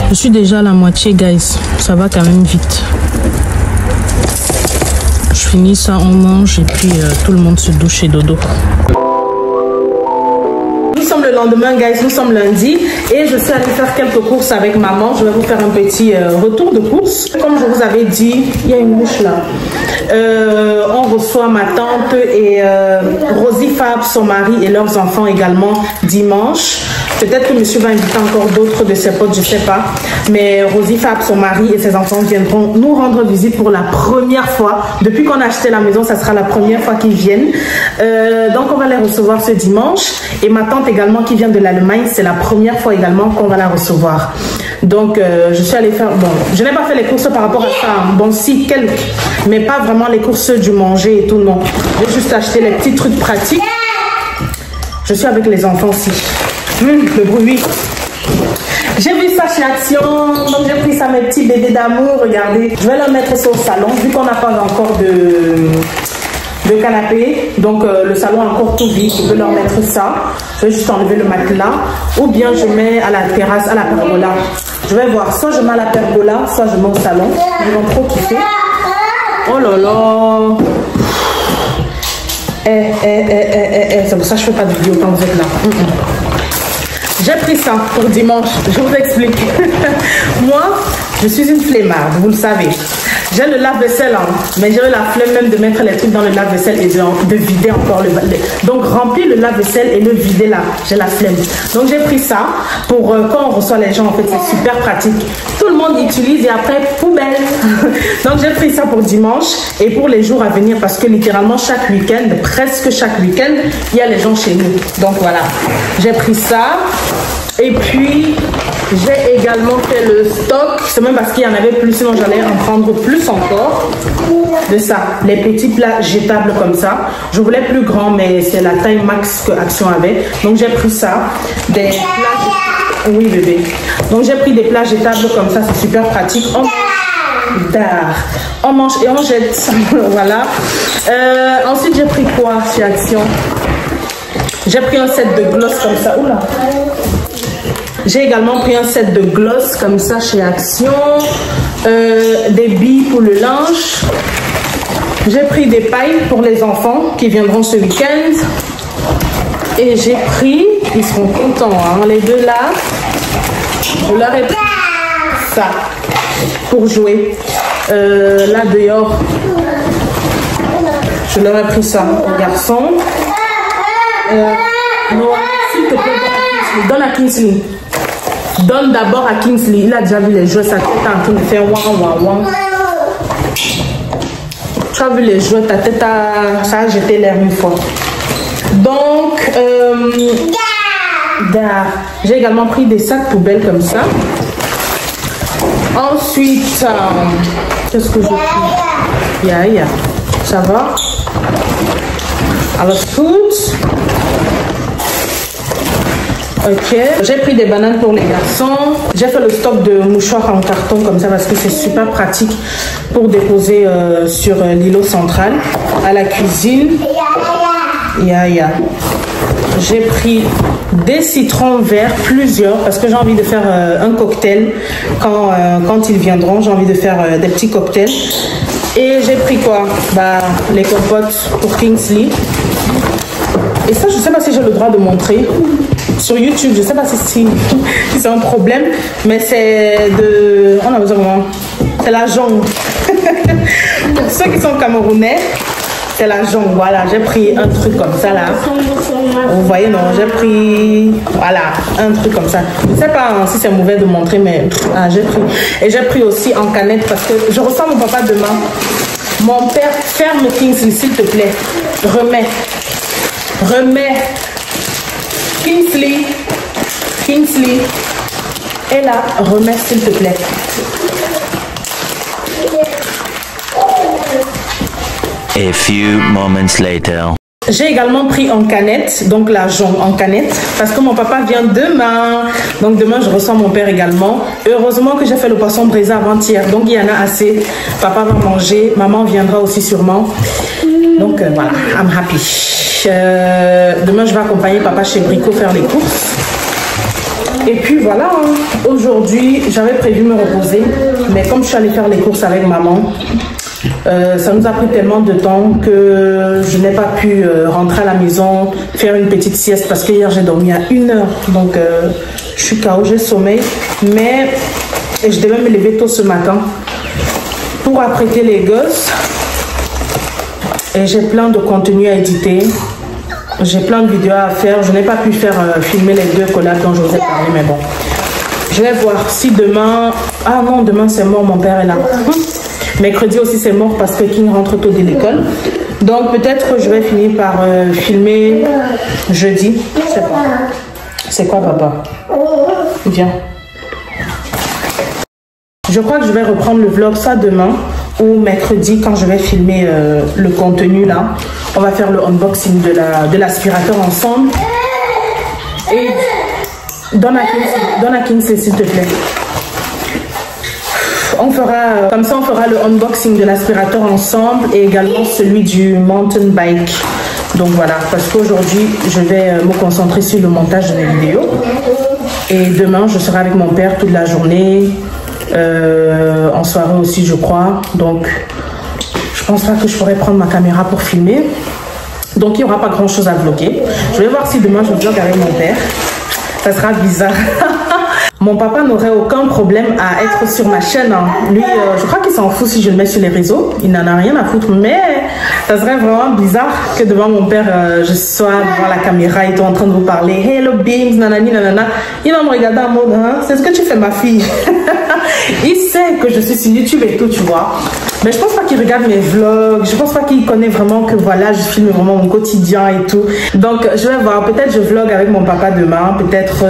Je suis déjà à la moitié, guys. Ça va quand même vite. Je finis ça, on mange et puis tout le monde se douche et dodo. Nous sommes le lendemain, guys. Nous sommes lundi et je suis allée faire quelques courses avec maman. Je vais vous faire un petit retour de courses. Comme je vous avais dit, il y a une mouche là. On reçoit ma tante et Rosie Fab, son mari et leurs enfants également dimanche. Peut-être que monsieur va inviter encore d'autres de ses potes, je ne sais pas. Mais Rosie Fab, son mari et ses enfants viendront nous rendre visite pour la première fois. Depuis qu'on a acheté la maison, ça sera la première fois qu'ils viennent. Donc on va les recevoir ce dimanche. Et ma tante également qui vient de l'Allemagne, c'est la première fois également qu'on va la recevoir. Donc je suis allée faire... Bon, je n'ai pas fait les courses par rapport à ça. Bon, si, quelques. Mais pas vraiment les courses du manger et tout, non. J'ai juste acheté les petits trucs pratiques. Je suis avec les enfants aussi. Le bruit. J'ai vu ça chez Action, donc j'ai pris ça, mes petits bébés d'amour, regardez. Je vais leur mettre ça au salon, vu qu'on n'a pas encore de canapé, donc le salon est encore tout vide, je peux leur mettre ça. Je vais juste enlever le matelas, ou bien je mets à la terrasse, à la pergola. Je vais voir, soit je mets à la pergola, soit je mets au salon. Ils vont trop kiffer. Oh là là. C'est pour ça que je fais pas de vidéo quand vous êtes là. J'ai pris ça pour dimanche, je vous explique. Moi, je suis une flemmarde, vous le savez. J'ai le lave-vaisselle, hein, mais j'ai la flemme même de mettre les trucs dans le lave-vaisselle et de vider encore le donc remplir le lave-vaisselle et le vider là, j'ai la flemme. Donc j'ai pris ça pour quand on reçoit les gens, en fait c'est super pratique. Tout le monde utilise et après poubelle. Donc j'ai pris ça pour dimanche et pour les jours à venir parce que littéralement chaque week-end, presque chaque week-end, il y a les gens chez nous. Donc voilà, j'ai pris ça. Et puis, j'ai également fait le stock. C'est même parce qu'il y en avait plus, sinon j'allais en prendre plus encore. De ça, les petits plats jetables comme ça. Je voulais plus grand, mais c'est la taille max que Action avait. Donc j'ai pris ça. Des plats... Oui, bébé. Donc j'ai pris des plats jetables comme ça, c'est super pratique. On mange et on jette. Voilà. Ensuite, j'ai pris quoi chez Action? J'ai pris un set de gloss comme ça. Oula. J'ai également pris un set de gloss comme ça chez Action, des billes pour le linge. J'ai pris des pailles pour les enfants qui viendront ce week-end. Et j'ai pris, ils seront contents, hein, les deux là. Je leur ai pris ça pour jouer. Là dehors, je leur ai pris ça aux garçons. Noah, s'il te plaît, donne à Kingsley. Donne d'abord à Kingsley. Il a déjà vu les jouets, sa tête est en train de faire wang wang wang. Tu as vu les jouets, ta tête ça a jeté l'air une fois. Donc, j'ai également pris des sacs poubelles comme ça. Ensuite, qu'est-ce que j'ai pris? Ça va? Alors, foot. Ok, j'ai pris des bananes pour les garçons. J'ai fait le stock de mouchoirs en carton comme ça parce que c'est super pratique pour déposer sur l'îlot central à la cuisine. J'ai pris des citrons verts, plusieurs, parce que j'ai envie de faire un cocktail quand ils viendront. J'ai envie de faire des petits cocktails. Et j'ai pris quoi? Les compotes pour Kingsley. Et ça, je ne sais pas si j'ai le droit de montrer. Sur YouTube, je ne sais pas si c'est un problème, mais c'est de... On a besoin de... C'est la jongue. Pour ceux qui sont camerounais, c'est la jongue. Voilà, j'ai pris un truc comme ça là. Vous voyez, non, j'ai pris... Voilà, un truc comme ça. Je ne sais pas si c'est mauvais de montrer, mais j'ai pris. Et j'ai pris aussi en canette parce que je ressens mon papa demain. Mon père, ferme Kingsley, s'il te plaît. Remets. Kingsley. Et là, remets s'il te plaît. A few moments later. J'ai également pris en canette, donc la jongue en canette, parce que mon papa vient demain. Donc demain, je reçois mon père également. Heureusement que j'ai fait le poisson braisé avant-hier, donc il y en a assez. Papa va manger, maman viendra aussi sûrement. Donc voilà, I'm happy. Demain, je vais accompagner papa chez Brico faire les courses. Et puis voilà, hein. Aujourd'hui, j'avais prévu me reposer, mais comme je suis allée faire les courses avec maman, ça nous a pris tellement de temps que je n'ai pas pu rentrer à la maison, faire une petite sieste parce que hier j'ai dormi à 1 heure. Donc je suis KO, j'ai sommeil, mais je devais me lever tôt ce matin pour apprêter les gosses. Et j'ai plein de contenu à éditer. J'ai plein de vidéos à faire. Je n'ai pas pu faire filmer les 2 collabs dont je vous ai parlé, mais bon. Je vais voir si demain... Ah non, demain c'est mort, mon père est là. Mercredi aussi c'est mort parce que King rentre tôt de l'école. Donc peut-être que je vais finir par filmer jeudi. Je sais pas. C'est quoi papa? Viens. Je crois que je vais reprendre le vlog ça demain ou mercredi quand je vais filmer le contenu là. On va faire le unboxing de l'aspirateur ensemble. Et Donne à Kingsley, s'il te plaît. On fera, comme ça, on fera le unboxing de l'aspirateur ensemble et également celui du mountain bike. Donc voilà, parce qu'aujourd'hui, je vais me concentrer sur le montage de mes vidéos. Et demain, je serai avec mon père toute la journée, en soirée aussi, je crois. Donc, je pense pas que je pourrais prendre ma caméra pour filmer. Donc, il n'y aura pas grand-chose à vlogger. Je vais voir si demain, je vlog avec mon père. Ça sera bizarre. Mon papa n'aurait aucun problème à être sur ma chaîne. Lui, je crois qu'il s'en fout si je le mets sur les réseaux. Il n'en a rien à foutre. Mais ça serait vraiment bizarre que devant mon père, je sois devant la caméra et tout en train de vous parler. Hello Beams, nanani, nanana. Il va me regarder en mode, hein, c'est ce que tu fais, ma fille. Il sait que je suis sur YouTube et tout, tu vois. Mais je pense pas qu'il regarde mes vlogs. Je pense pas qu'il connaît vraiment que voilà, je filme vraiment mon quotidien et tout. Donc, je vais voir. Peut-être je vlog avec mon papa demain. Peut-être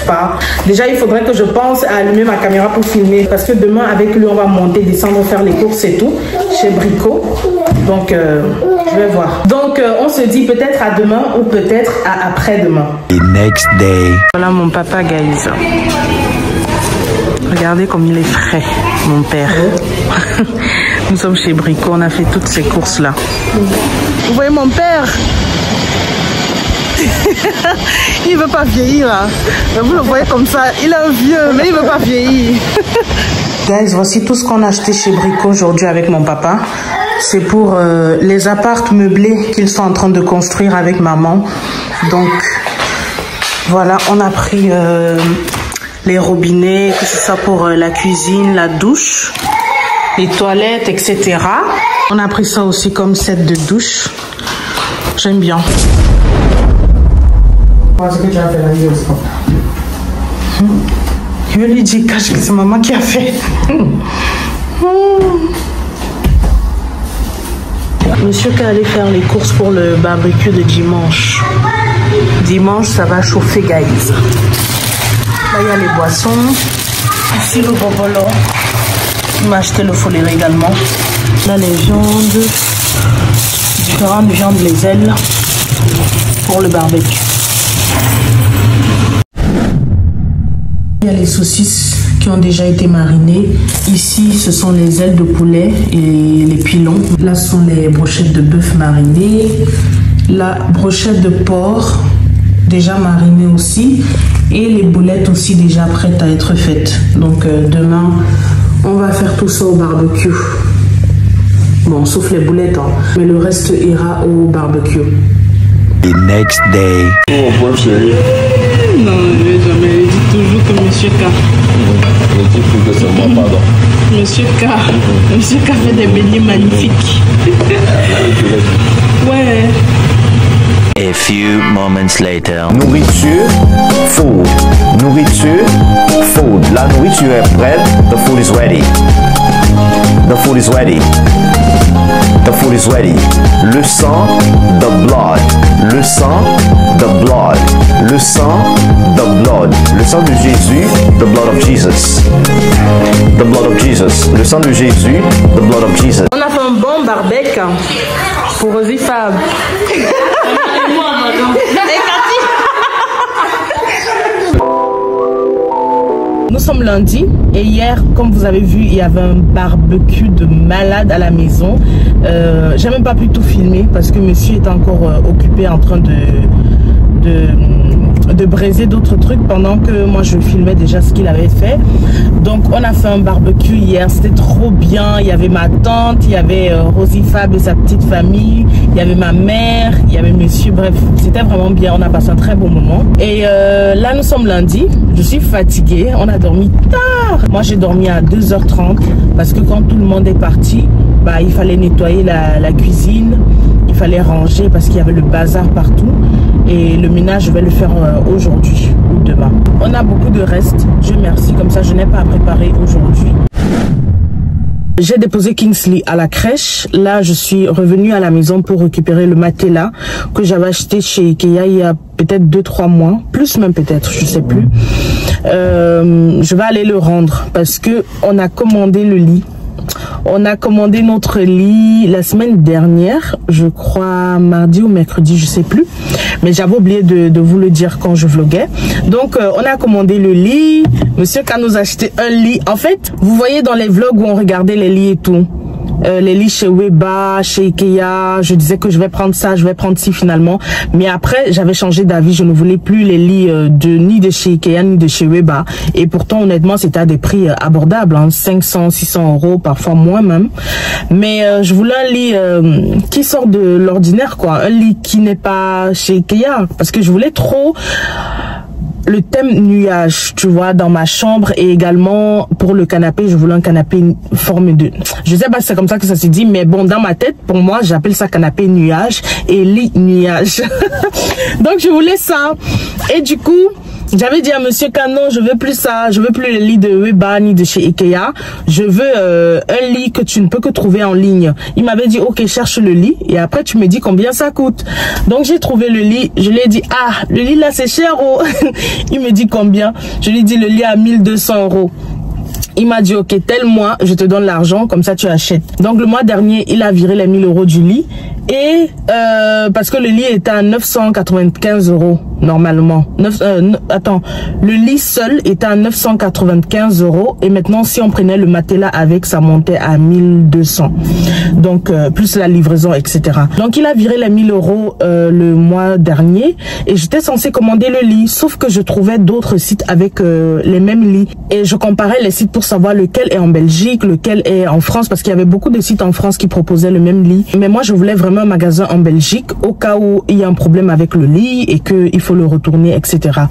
pas. Déjà, il faudrait que je pense à allumer ma caméra pour filmer. Parce que demain, avec lui, on va monter, descendre, faire les courses et tout. Chez Brico. Donc, je vais voir. Donc, on se dit peut-être à demain ou peut-être à après-demain. The next day. Voilà mon papa, guys. Regardez comme il est frais, mon père. Nous sommes chez Brico, on a fait toutes ces courses-là. Vous voyez mon père? Il veut pas vieillir. Hein. Vous le voyez comme ça, il est un vieux, mais il veut pas vieillir. Guys, voici tout ce qu'on a acheté chez Brico aujourd'hui avec mon papa. C'est pour les apparts meublés qu'ils sont en train de construire avec maman. Donc, voilà, on a pris les robinets, que ce soit pour la cuisine, la douche, les toilettes, etc. On a pris ça aussi comme set de douche. J'aime bien. Je lui dis, cache que c'est maman qui a fait. Monsieur qui est allé faire les courses pour le barbecue de dimanche. Dimanche, ça va chauffer, guys. Là, il y a les boissons. Ici, le bobolo. Il m'a acheté le foléré également. Là, les viandes. Différentes viandes, les ailes. Pour le barbecue. Il y a les saucisses qui ont déjà été marinées. Ici, ce sont les ailes de poulet et les pilons. Là, ce sont les brochettes de bœuf marinées. La brochette de porc déjà marinée aussi. Et les boulettes aussi déjà prêtes à être faites. Donc demain, on va faire tout ça au barbecue. Bon, sauf les boulettes, hein. Mais le reste ira au barbecue. The next day. Oh, bon chéri. Non, je vais jamais. Il dit toujours que Monsieur K. Je dis plus que c'est moi, pardon. Monsieur K. Monsieur K fait des beignets magnifiques. Ouais. A few moments later. Nourriture, food. Nourriture, food. La nourriture est prête. The food is ready. The food is ready. The food is ready. Le sang, the blood. Le sang, the blood. Le sang, the blood. Le sang de Jésus, the blood of Jesus. The blood of Jesus. Le sang de Jésus, the blood of Jesus. On a fait un bon barbecue pour Rosie Fab. Nous sommes lundi et hier, comme vous avez vu, il y avait un barbecue de malade à la maison. J'ai même pas pu tout filmer parce que monsieur est encore occupé en train de braiser d'autres trucs pendant que moi je filmais déjà ce qu'il avait fait. Donc on a fait un barbecue hier, c'était trop bien. Il y avait ma tante, il y avait Rosie Fab et sa petite famille, il y avait ma mère, il y avait monsieur, bref c'était vraiment bien, on a passé un très bon moment. Et là nous sommes lundi, je suis fatiguée, on a dormi tard. Moi j'ai dormi à 2h30 parce que quand tout le monde est parti, bah, il fallait nettoyer la cuisine, il fallait ranger parce qu'il y avait le bazar partout. Et le ménage, je vais le faire aujourd'hui ou demain. On a beaucoup de restes, Dieu merci, comme ça je n'ai pas à préparer aujourd'hui. J'ai déposé Kingsley à la crèche. Là, je suis revenue à la maison pour récupérer le matelas que j'avais acheté chez Ikea il y a peut-être 2-3 mois. Plus même peut-être, je sais plus. Je vais aller le rendre parce que on a commandé le lit. On a commandé notre lit la semaine dernière, je crois mardi ou mercredi, je sais plus. Mais j'avais oublié de vous le dire quand je vloguais. Donc, on a commandé le lit. Monsieur K nous a acheté un lit. En fait, vous voyez dans les vlogs où on regardait les lits et tout. Les lits chez Weba, chez Ikea, je disais que je vais prendre ça, je vais prendre ci finalement. Mais après, j'avais changé d'avis, je ne voulais plus les lits ni de chez Ikea, ni de chez Weba. Et pourtant, honnêtement, c'était à des prix abordables, hein, 500, 600 €, parfois moins même. Mais je voulais un lit qui sort de l'ordinaire, quoi. Un lit qui n'est pas chez Ikea. Parce que je voulais trop le thème nuage, tu vois, dans ma chambre. Et également pour le canapé, je voulais un canapé forme de, je sais pas si c'est comme ça que ça se dit, mais bon, dans ma tête, pour moi, j'appelle ça canapé nuage et lit nuage. Donc je voulais ça. Et du coup, j'avais dit à monsieur K, non, je veux plus ça, je veux plus les lits de Weba ni de chez Ikea, je veux un lit que tu ne peux que trouver en ligne. Il m'avait dit, ok, cherche le lit et après tu me dis combien ça coûte. Donc j'ai trouvé le lit, je lui ai dit, ah, le lit là c'est cher, oh. Il me dit combien? Je lui ai dit le lit à 1200 €. Il m'a dit, ok, tel mois, je te donne l'argent, comme ça tu achètes. Donc le mois dernier, il a viré les 1000 € du lit. Et parce que le lit était à 995 € normalement. Le lit seul était à 995 € et maintenant si on prenait le matelas avec, ça montait à 1200. Donc plus la livraison, etc. Donc il a viré les 1000 € le mois dernier et j'étais censée commander le lit, sauf que je trouvais d'autres sites avec les mêmes lits et je comparais les sites pour savoir lequel est en Belgique, lequel est en France, parce qu'il y avait beaucoup de sites en France qui proposaient le même lit. Mais moi je voulais vraiment un magasin en Belgique au cas où il y a un problème avec le lit et qu'il faut le retourner, etc.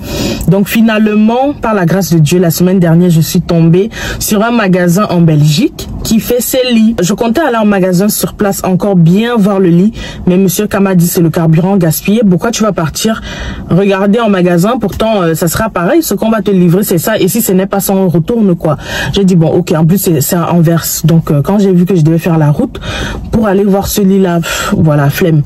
Donc finalement, par la grâce de Dieu, la semaine dernière, je suis tombée sur un magasin en Belgique qui fait ses lits. Je comptais aller en magasin sur place encore bien voir le lit, mais monsieur K m'a dit c'est le carburant gaspillé, pourquoi tu vas partir regarder en magasin, pourtant ça sera pareil, ce qu'on va te livrer c'est ça, et si ce n'est pas ça on retourne quoi. J'ai dit bon ok, en plus c'est à Anvers, donc quand j'ai vu que je devais faire la route pour aller voir ce lit là, voilà, flemme.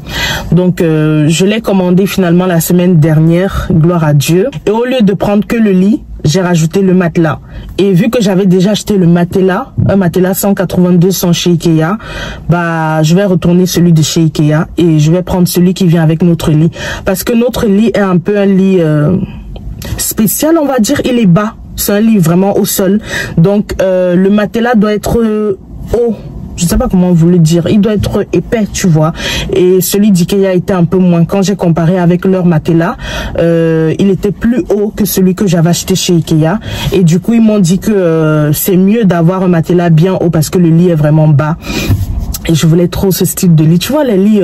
Donc je l'ai commandé finalement la semaine dernière, gloire à Dieu, et au lieu de prendre que le lit, j'ai rajouté le matelas. Et vu que j'avais déjà acheté le matelas, un matelas 182 chez Ikea, bah je vais retourner celui de chez Ikea et je vais prendre celui qui vient avec notre lit. Parce que notre lit est un peu un lit spécial, on va dire, il est bas. C'est un lit vraiment au sol. Donc le matelas doit être haut. Je sais pas comment vous le dire, il doit être épais, tu vois. Et celui d'Ikea était un peu moins. Quand j'ai comparé avec leur matelas, il était plus haut que celui que j'avais acheté chez Ikea. Et du coup, ils m'ont dit que c'est mieux d'avoir un matelas bien haut parce que le lit est vraiment bas. Et je voulais trop ce style de lit. Tu vois, les lits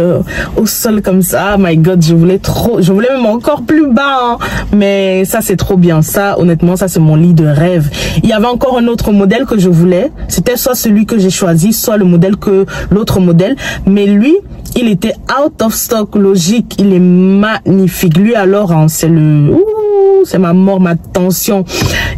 au sol comme ça, my God, je voulais trop. Je voulais même encore plus bas. Hein. Mais ça, c'est trop bien. Ça, honnêtement, ça, c'est mon lit de rêve. Il y avait encore un autre modèle que je voulais. C'était soit celui que j'ai choisi, soit le modèle que l'autre modèle. Mais lui, il était out of stock, logique. Il est magnifique. Lui, alors, hein, c'est le... c'est ma mort, ma tension.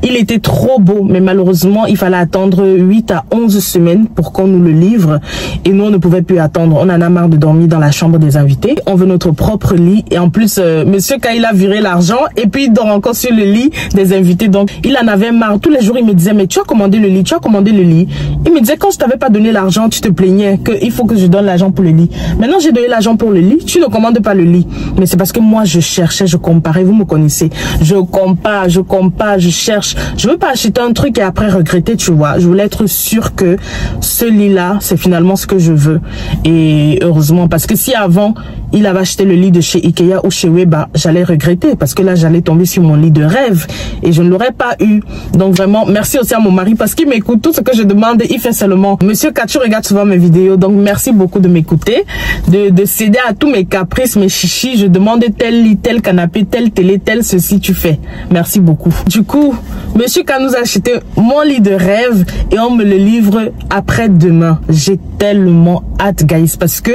Il était trop beau, mais malheureusement, il fallait attendre 8 à 11 semaines pour qu'on nous le livre. Et nous, on ne pouvait plus attendre. On en a marre de dormir dans la chambre des invités. On veut notre propre lit. Et en plus, monsieur K, il a viré l'argent. Et puis, il dort encore sur le lit des invités. Donc, il en avait marre. Tous les jours, il me disait, mais tu as commandé le lit, tu as commandé le lit. Il me disait, quand je t'avais pas donné l'argent, tu te plaignais qu'il faut que je donne l'argent pour le lit. Maintenant, j'ai donné l'argent pour le lit. Tu ne commandes pas le lit. Mais c'est parce que moi, je cherchais, je comparais. Vous me connaissez. Je compare, je cherche. Je veux pas acheter un truc et après regretter, tu vois. Je voulais être sûre que ce lit-là, c'est finalement ce que je veux. Et heureusement, parce que si avant, il avait acheté le lit de chez Ikea ou chez Weba, j'allais regretter parce que là, j'allais tomber sur mon lit de rêve et je ne l'aurais pas eu. Donc vraiment, merci aussi à mon mari parce qu'il m'écoute. Tout ce que je demande, il fait seulement. Monsieur K, tu regardes souvent mes vidéos, donc merci beaucoup de m'écouter, de céder à tous mes caprices, mes chichis. Je demande tel lit, tel canapé, telle télé, tel ceci, tu fais. Merci beaucoup. Du coup, monsieur K nous a acheté mon lit de rêve et on me le livre après-demain. J'ai tellement hâte, guys, parce que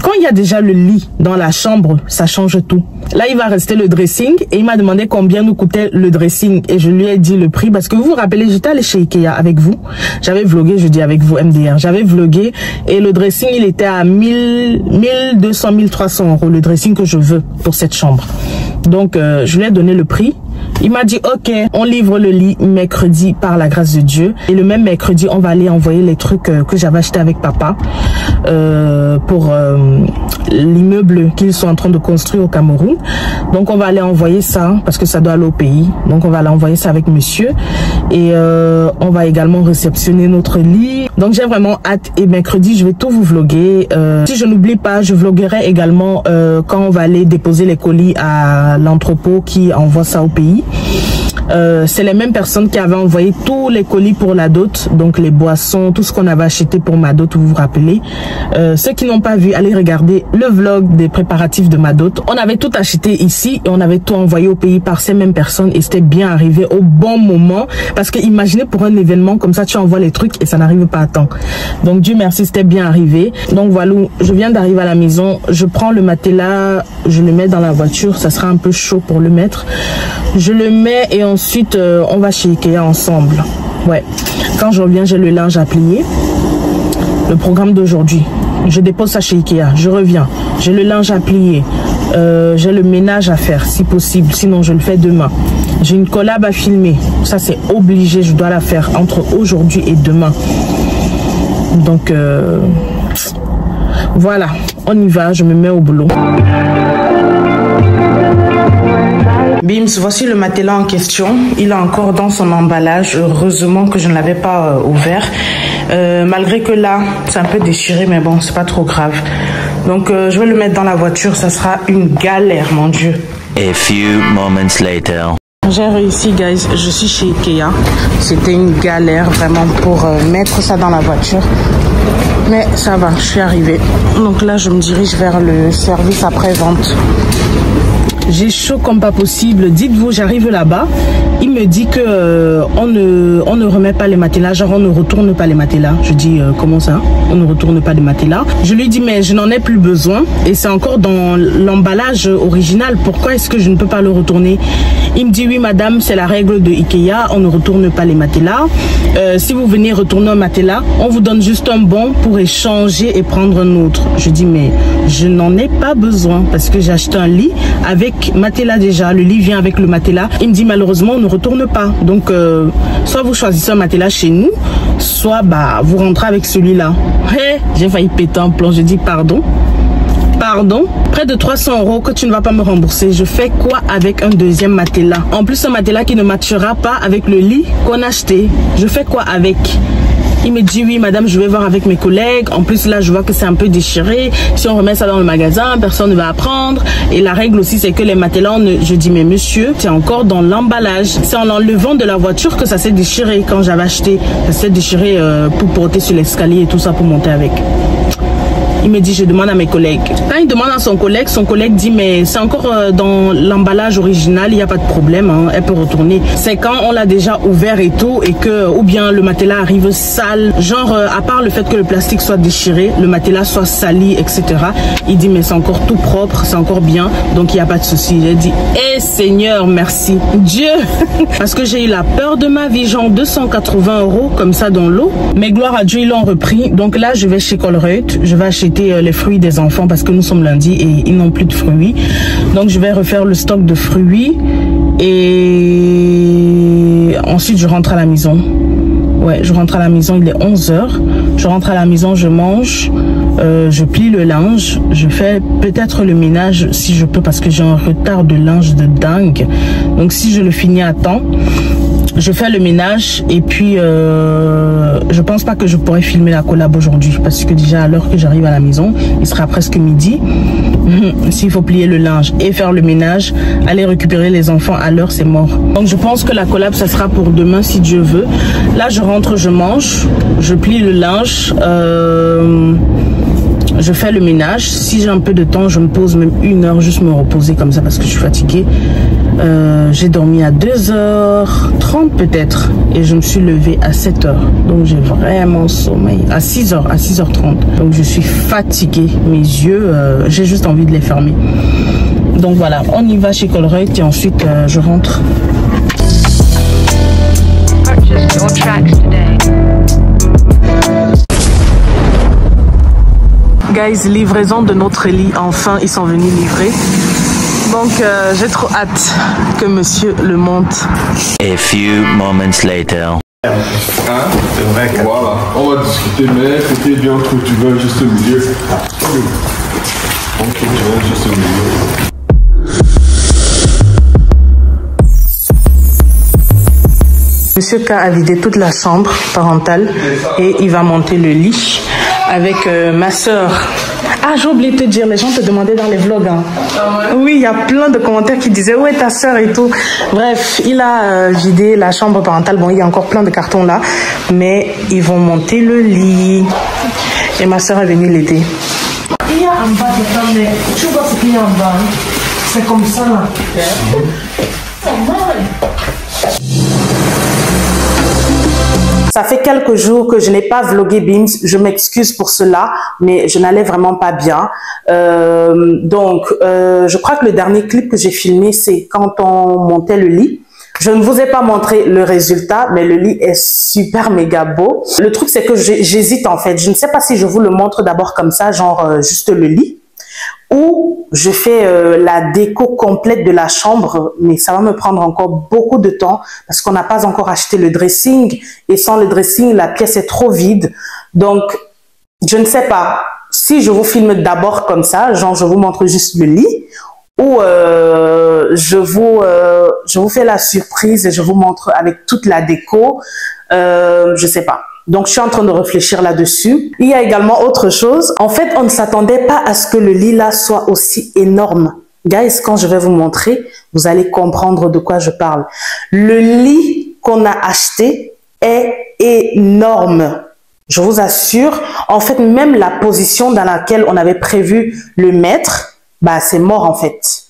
quand il y a déjà le lit dans la chambre, ça change tout. Là, il va rester le dressing et il m'a demandé combien nous coûtait le dressing et je lui ai dit le prix parce que vous vous rappelez, j'étais allée chez Ikea avec vous. J'avais vlogué, je dis avec vous, MDR. J'avais vlogué et le dressing, il était à 1200, 1300 €, le dressing que je veux pour cette chambre. Donc, je lui ai donné le prix. Il m'a dit ok, on livre le lit mercredi par la grâce de Dieu. Et le même mercredi, on va aller envoyer les trucs que j'avais acheté avec papa pour l'immeuble qu'ils sont en train de construire au Cameroun. Donc on va aller envoyer ça parce que ça doit aller au pays. Donc on va aller envoyer ça avec monsieur. Et on va également réceptionner notre lit. Donc j'ai vraiment hâte. Et mercredi, je vais tout vous vlogger. Si je n'oublie pas, je vloguerai également quand on va aller déposer les colis à l'entrepôt qui envoie ça au pays. C'est les mêmes personnes qui avaient envoyé tous les colis pour la dot, donc les boissons, tout ce qu'on avait acheté pour ma dot, vous vous rappelez. Ceux qui n'ont pas vu, allez regarder le vlog des préparatifs de ma dot. On avait tout acheté ici et on avait tout envoyé au pays par ces mêmes personnes et c'était bien arrivé au bon moment parce que imaginez pour un événement comme ça, tu envoies les trucs et ça n'arrive pas à temps. Donc Dieu merci, c'était bien arrivé. Donc voilà, je viens d'arriver à la maison, je prends le matelas, je le mets dans la voiture, ça sera un peu chaud pour le mettre. Je le mets et ensuite on va chez Ikea ensemble. Ouais. Quand je reviens, j'ai le linge à plier. Le programme d'aujourd'hui. Je dépose ça chez Ikea. Je reviens. J'ai le linge à plier. J'ai le ménage à faire si possible. Sinon, je le fais demain. J'ai une collab à filmer. Ça, c'est obligé. Je dois la faire entre aujourd'hui et demain. Donc, voilà. On y va. Je me mets au boulot. Bims, voici le matelas en question. Il est encore dans son emballage. Heureusement que je ne l'avais pas ouvert. Malgré que là, c'est un peu déchiré, mais bon, c'est pas trop grave. Donc, je vais le mettre dans la voiture. Ça sera une galère, mon Dieu. A few moments later. J'ai réussi, guys. Je suis chez Ikea. C'était une galère vraiment pour mettre ça dans la voiture. Mais ça va, je suis arrivée. Donc là, je me dirige vers le service après-vente. J'ai chaud comme pas possible. Dites-vous, j'arrive là-bas. Il me dit que on ne remet pas les matelas, genre on ne retourne pas les matelas. Je dis comment ça? On ne retourne pas les matelas. Je lui dis mais je n'en ai plus besoin et c'est encore dans l'emballage original. Pourquoi est-ce que je ne peux pas le retourner? Il me dit oui madame, c'est la règle de Ikea, on ne retourne pas les matelas. Si vous venez retourner un matelas, on vous donne juste un bon pour échanger et prendre un autre. Je dis mais je n'en ai pas besoin parce que j'ai acheté un lit avec matelas déjà. Le lit vient avec le matelas. Il me dit malheureusement on ne retourne pas. Donc soit vous choisissez un matelas chez nous, soit bah vous rentrez avec celui-là. Hey, j'ai failli péter un plomb. Je dis pardon. Pardon, près de 300 € que tu ne vas pas me rembourser. Je fais quoi avec un deuxième matelas? En plus un matelas qui ne matchera pas avec le lit qu'on a acheté. Je fais quoi avec? Il me dit oui madame, je vais voir avec mes collègues. En plus là je vois que c'est un peu déchiré. Si on remet ça dans le magasin, personne ne va apprendre. Et la règle aussi c'est que les matelas, je dis mais monsieur, c'est encore dans l'emballage. C'est en l'enlevant de la voiture que ça s'est déchiré quand j'avais acheté. Ça s'est déchiré pour porter sur l'escalier et tout ça pour monter avec. Il me dit, je demande à mes collègues. Quand il demande à son collègue dit, mais c'est encore dans l'emballage original, il n'y a pas de problème, hein, elle peut retourner. C'est quand on l'a déjà ouvert et tout, et que, ou bien le matelas arrive sale, genre, à part le fait que le plastique soit déchiré, le matelas soit sali, etc. Il dit, mais c'est encore tout propre, c'est encore bien, donc il n'y a pas de souci. J'ai dit, eh Seigneur, merci. Dieu, parce que j'ai eu la peur de ma vie, genre 280 € comme ça dans l'eau. Mais gloire à Dieu, ils l'ont repris. Donc là, je vais chez Colruyt, je vais acheter les fruits des enfants parce que nous sommes lundi et ils n'ont plus de fruits. Donc je vais refaire le stock de fruits et ensuite je rentre à la maison. Ouais, je rentre à la maison, il est 11 h. Je rentre à la maison, je mange, je plie le linge, je fais peut-être le ménage si je peux parce que j'ai un retard de linge de dingue. Donc si je le finis à temps, je fais le ménage et puis je pense pas que je pourrais filmer la collab aujourd'hui parce que déjà à l'heure que j'arrive à la maison, il sera presque midi. S'il faut plier le linge et faire le ménage, aller récupérer les enfants à l'heure, c'est mort. Donc je pense que la collab ça sera pour demain si Dieu veut. Là je rentre, je mange, je plie le linge, je fais le ménage. Si j'ai un peu de temps, je me pose même 1 heure juste me reposer comme ça parce que je suis fatiguée. J'ai dormi à 2h30 peut-être et je me suis levée à 7h. Donc j'ai vraiment sommeil à 6h, à 6h30. Donc je suis fatiguée. Mes yeux, j'ai juste envie de les fermer. Donc voilà, on y va chez Colruyt et ensuite je rentre. Guys, livraison de notre lit. Enfin, ils sont venus livrer. Donc j'ai trop hâte que monsieur le monte. A few moments later. Hein? C'est vrai que... Voilà, on va discuter, mais c'était bien que tu veux juste au milieu. Ok, tu veux juste au milieu. Monsieur K a vidé toute la chambre parentale et il va monter le lit avec ma soeur. Ah, j'ai oublié de te dire, les gens te demandaient dans les vlogs. Hein. Oui, il y a plein de commentaires qui disaient où est ta soeur et tout. Bref, il a vidé la chambre parentale. Bon, il y a encore plein de cartons là, mais ils vont monter le lit. Et ma soeur est venue l'aider. Il y a en bas de ça, mais tu vois ce qu'il y a en bas. Hein? C'est comme ça là. Ça fait quelques jours que je n'ai pas vlogué Beams. Je m'excuse pour cela, mais je n'allais vraiment pas bien. Je crois que le dernier clip que j'ai filmé, c'est quand on montait le lit. Je ne vous ai pas montré le résultat, mais le lit est super méga beau. Le truc, c'est que j'hésite en fait. Je ne sais pas si je vous le montre d'abord comme ça, genre juste le lit, ou je fais la déco complète de la chambre, mais ça va me prendre encore beaucoup de temps parce qu'on n'a pas encore acheté le dressing et sans le dressing, la pièce est trop vide. Donc, je ne sais pas si je vous filme d'abord comme ça, genre je vous montre juste le lit, ou je vous fais la surprise et je vous montre avec toute la déco, je sais pas. Donc, je suis en train de réfléchir là-dessus. Il y a également autre chose. En fait, on ne s'attendait pas à ce que le lit là soit aussi énorme. Guys, quand je vais vous montrer, vous allez comprendre de quoi je parle. Le lit qu'on a acheté est énorme. Je vous assure. En fait, même la position dans laquelle on avait prévu le mettre, bah, c'est mort en fait.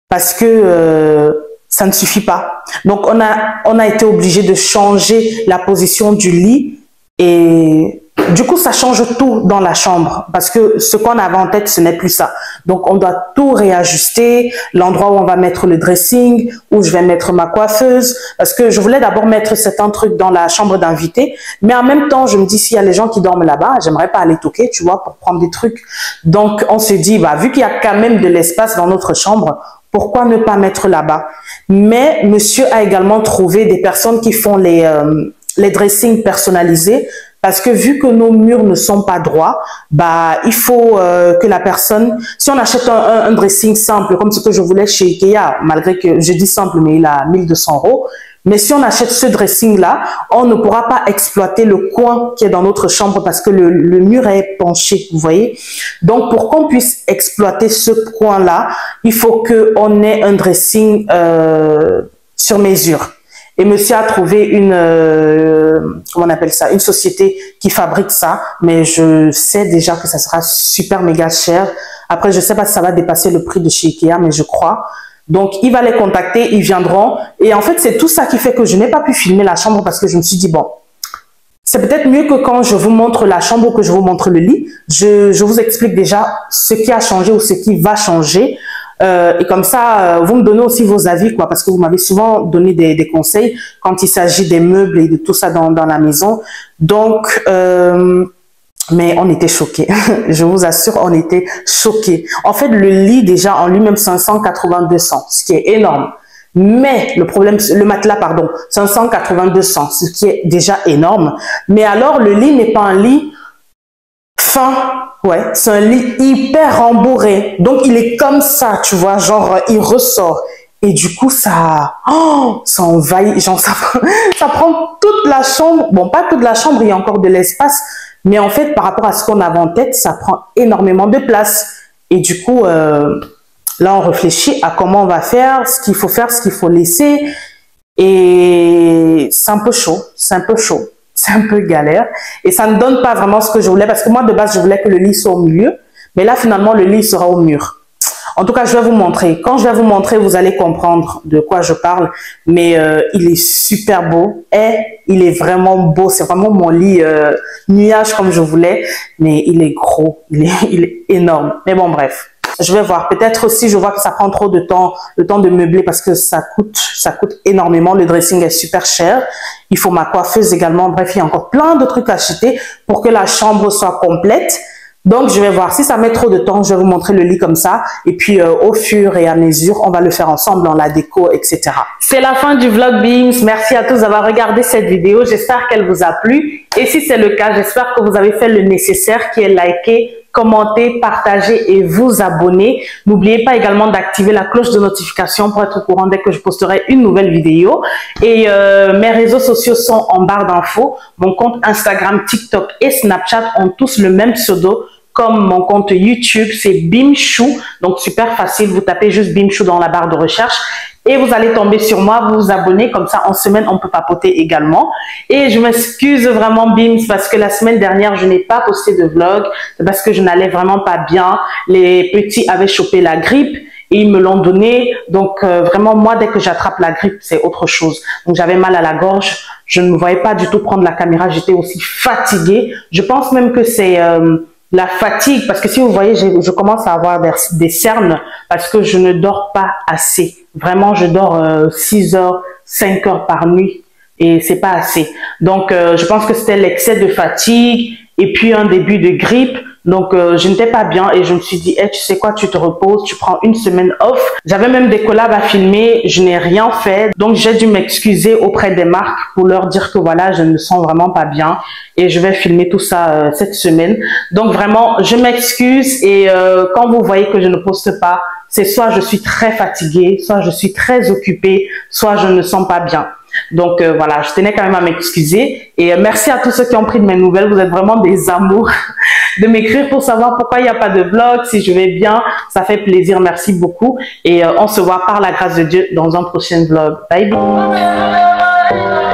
Parce que ça ne suffit pas. Donc, on a été obligé de changer la position du lit. Et du coup, ça change tout dans la chambre parce que ce qu'on avait en tête, ce n'est plus ça. Donc, on doit tout réajuster, l'endroit où on va mettre le dressing, où je vais mettre ma coiffeuse. Parce que je voulais d'abord mettre certains trucs dans la chambre d'invité. Mais en même temps, je me dis, s'il y a les gens qui dorment là-bas, j'aimerais pas aller toquer, tu vois, pour prendre des trucs. Donc, on se dit, bah, vu qu'il y a quand même de l'espace dans notre chambre, pourquoi ne pas mettre là-bas? Mais monsieur a également trouvé des personnes qui font les dressings personnalisés parce que vu que nos murs ne sont pas droits, bah il faut que la personne, si on achète un dressing simple comme ce que je voulais chez Ikea, malgré que je dis simple mais il a 1200 €, mais si on achète ce dressing là, on ne pourra pas exploiter le coin qui est dans notre chambre parce que le mur est penché, vous voyez. Donc pour qu'on puisse exploiter ce coin là, il faut qu'on ait un dressing sur mesure. Et monsieur a trouvé une, comment on appelle ça, une société qui fabrique ça. Mais je sais déjà que ça sera super méga cher. Après, je sais pas si ça va dépasser le prix de chez Ikea, mais je crois. Donc, il va les contacter, ils viendront. Et en fait, c'est tout ça qui fait que je n'ai pas pu filmer la chambre parce que je me suis dit, bon, c'est peut-être mieux que quand je vous montre la chambre ou que je vous montre le lit, je vous explique déjà ce qui a changé ou ce qui va changer. Et comme ça, vous me donnez aussi vos avis, quoi, parce que vous m'avez souvent donné des conseils quand il s'agit des meubles et de tout ça dans la maison. Donc, mais on était choqués. Je vous assure, on était choqués. En fait, le lit déjà en lui-même 580-200, ce qui est énorme. Mais le problème, le matelas, pardon, 580-200, ce qui est déjà énorme. Mais alors, le lit n'est pas un lit fin. Ouais, c'est un lit hyper rembourré. Donc, il est comme ça, tu vois, genre, il ressort. Et du coup, ça envahit, genre, ça prend toute la chambre. Bon, pas toute la chambre, il y a encore de l'espace. Mais en fait, par rapport à ce qu'on avait en tête, ça prend énormément de place. Et du coup, là, on réfléchit à comment on va faire, ce qu'il faut faire, ce qu'il faut laisser. Et c'est un peu chaud, c'est un peu chaud. C'est un peu galère et ça ne donne pas vraiment ce que je voulais parce que moi de base je voulais que le lit soit au milieu mais là finalement le lit sera au mur. En tout cas je vais vous montrer. Quand je vais vous montrer vous allez comprendre de quoi je parle mais il est super beau et il est vraiment beau. C'est vraiment mon lit nuage comme je voulais mais il est gros, il est énorme. Mais bon bref. Je vais voir. Peut-être aussi, je vois que ça prend trop de temps, le temps de meubler parce que ça coûte énormément. Le dressing est super cher. Il faut ma coiffeuse également. Bref, il y a encore plein de trucs à acheter pour que la chambre soit complète. Donc, je vais voir. Si ça met trop de temps, je vais vous montrer le lit comme ça. Et puis, au fur et à mesure, on va le faire ensemble dans la déco, etc. C'est la fin du vlog Beams. Merci à tous d'avoir regardé cette vidéo. J'espère qu'elle vous a plu. Et si c'est le cas, j'espère que vous avez fait le nécessaire, qui est liker, commenter, partager et vous abonner. N'oubliez pas également d'activer la cloche de notification pour être au courant dès que je posterai une nouvelle vidéo. Et mes réseaux sociaux sont en barre d'infos. Mon compte Instagram, TikTok et Snapchat ont tous le même pseudo comme mon compte YouTube, c'est Bimchou. Donc super facile, vous tapez juste Bimchou dans la barre de recherche. Et vous allez tomber sur moi, vous vous abonnez, comme ça en semaine on peut papoter également. Et je m'excuse vraiment Beams parce que la semaine dernière je n'ai pas posté de vlog, parce que je n'allais vraiment pas bien. Les petits avaient chopé la grippe et ils me l'ont donné. Donc vraiment moi dès que j'attrape la grippe c'est autre chose. Donc j'avais mal à la gorge, je ne me voyais pas du tout prendre la caméra, j'étais aussi fatiguée. Je pense même que c'est la fatigue, parce que si vous voyez, je commence à avoir des cernes parce que je ne dors pas assez. Vraiment, je dors 6 heures, 5 heures par nuit et c'est pas assez. Donc, je pense que c'était l'excès de fatigue et puis un début de grippe. Donc, je n'étais pas bien et je me suis dit, hey, tu sais quoi, tu te reposes, tu prends une semaine off. J'avais même des collabs à filmer, je n'ai rien fait. Donc, j'ai dû m'excuser auprès des marques pour leur dire que voilà, je ne me sens vraiment pas bien et je vais filmer tout ça cette semaine. Donc, vraiment, je m'excuse et quand vous voyez que je ne poste pas, c'est soit je suis très fatiguée, soit je suis très occupée, soit je ne me sens pas bien. Donc voilà, je tenais quand même à m'excuser et merci à tous ceux qui ont pris de mes nouvelles. Vous êtes vraiment des amours de m'écrire pour savoir pourquoi il n'y a pas de vlog, si je vais bien. Ça fait plaisir, merci beaucoup et on se voit par la grâce de Dieu dans un prochain vlog. Bye bye.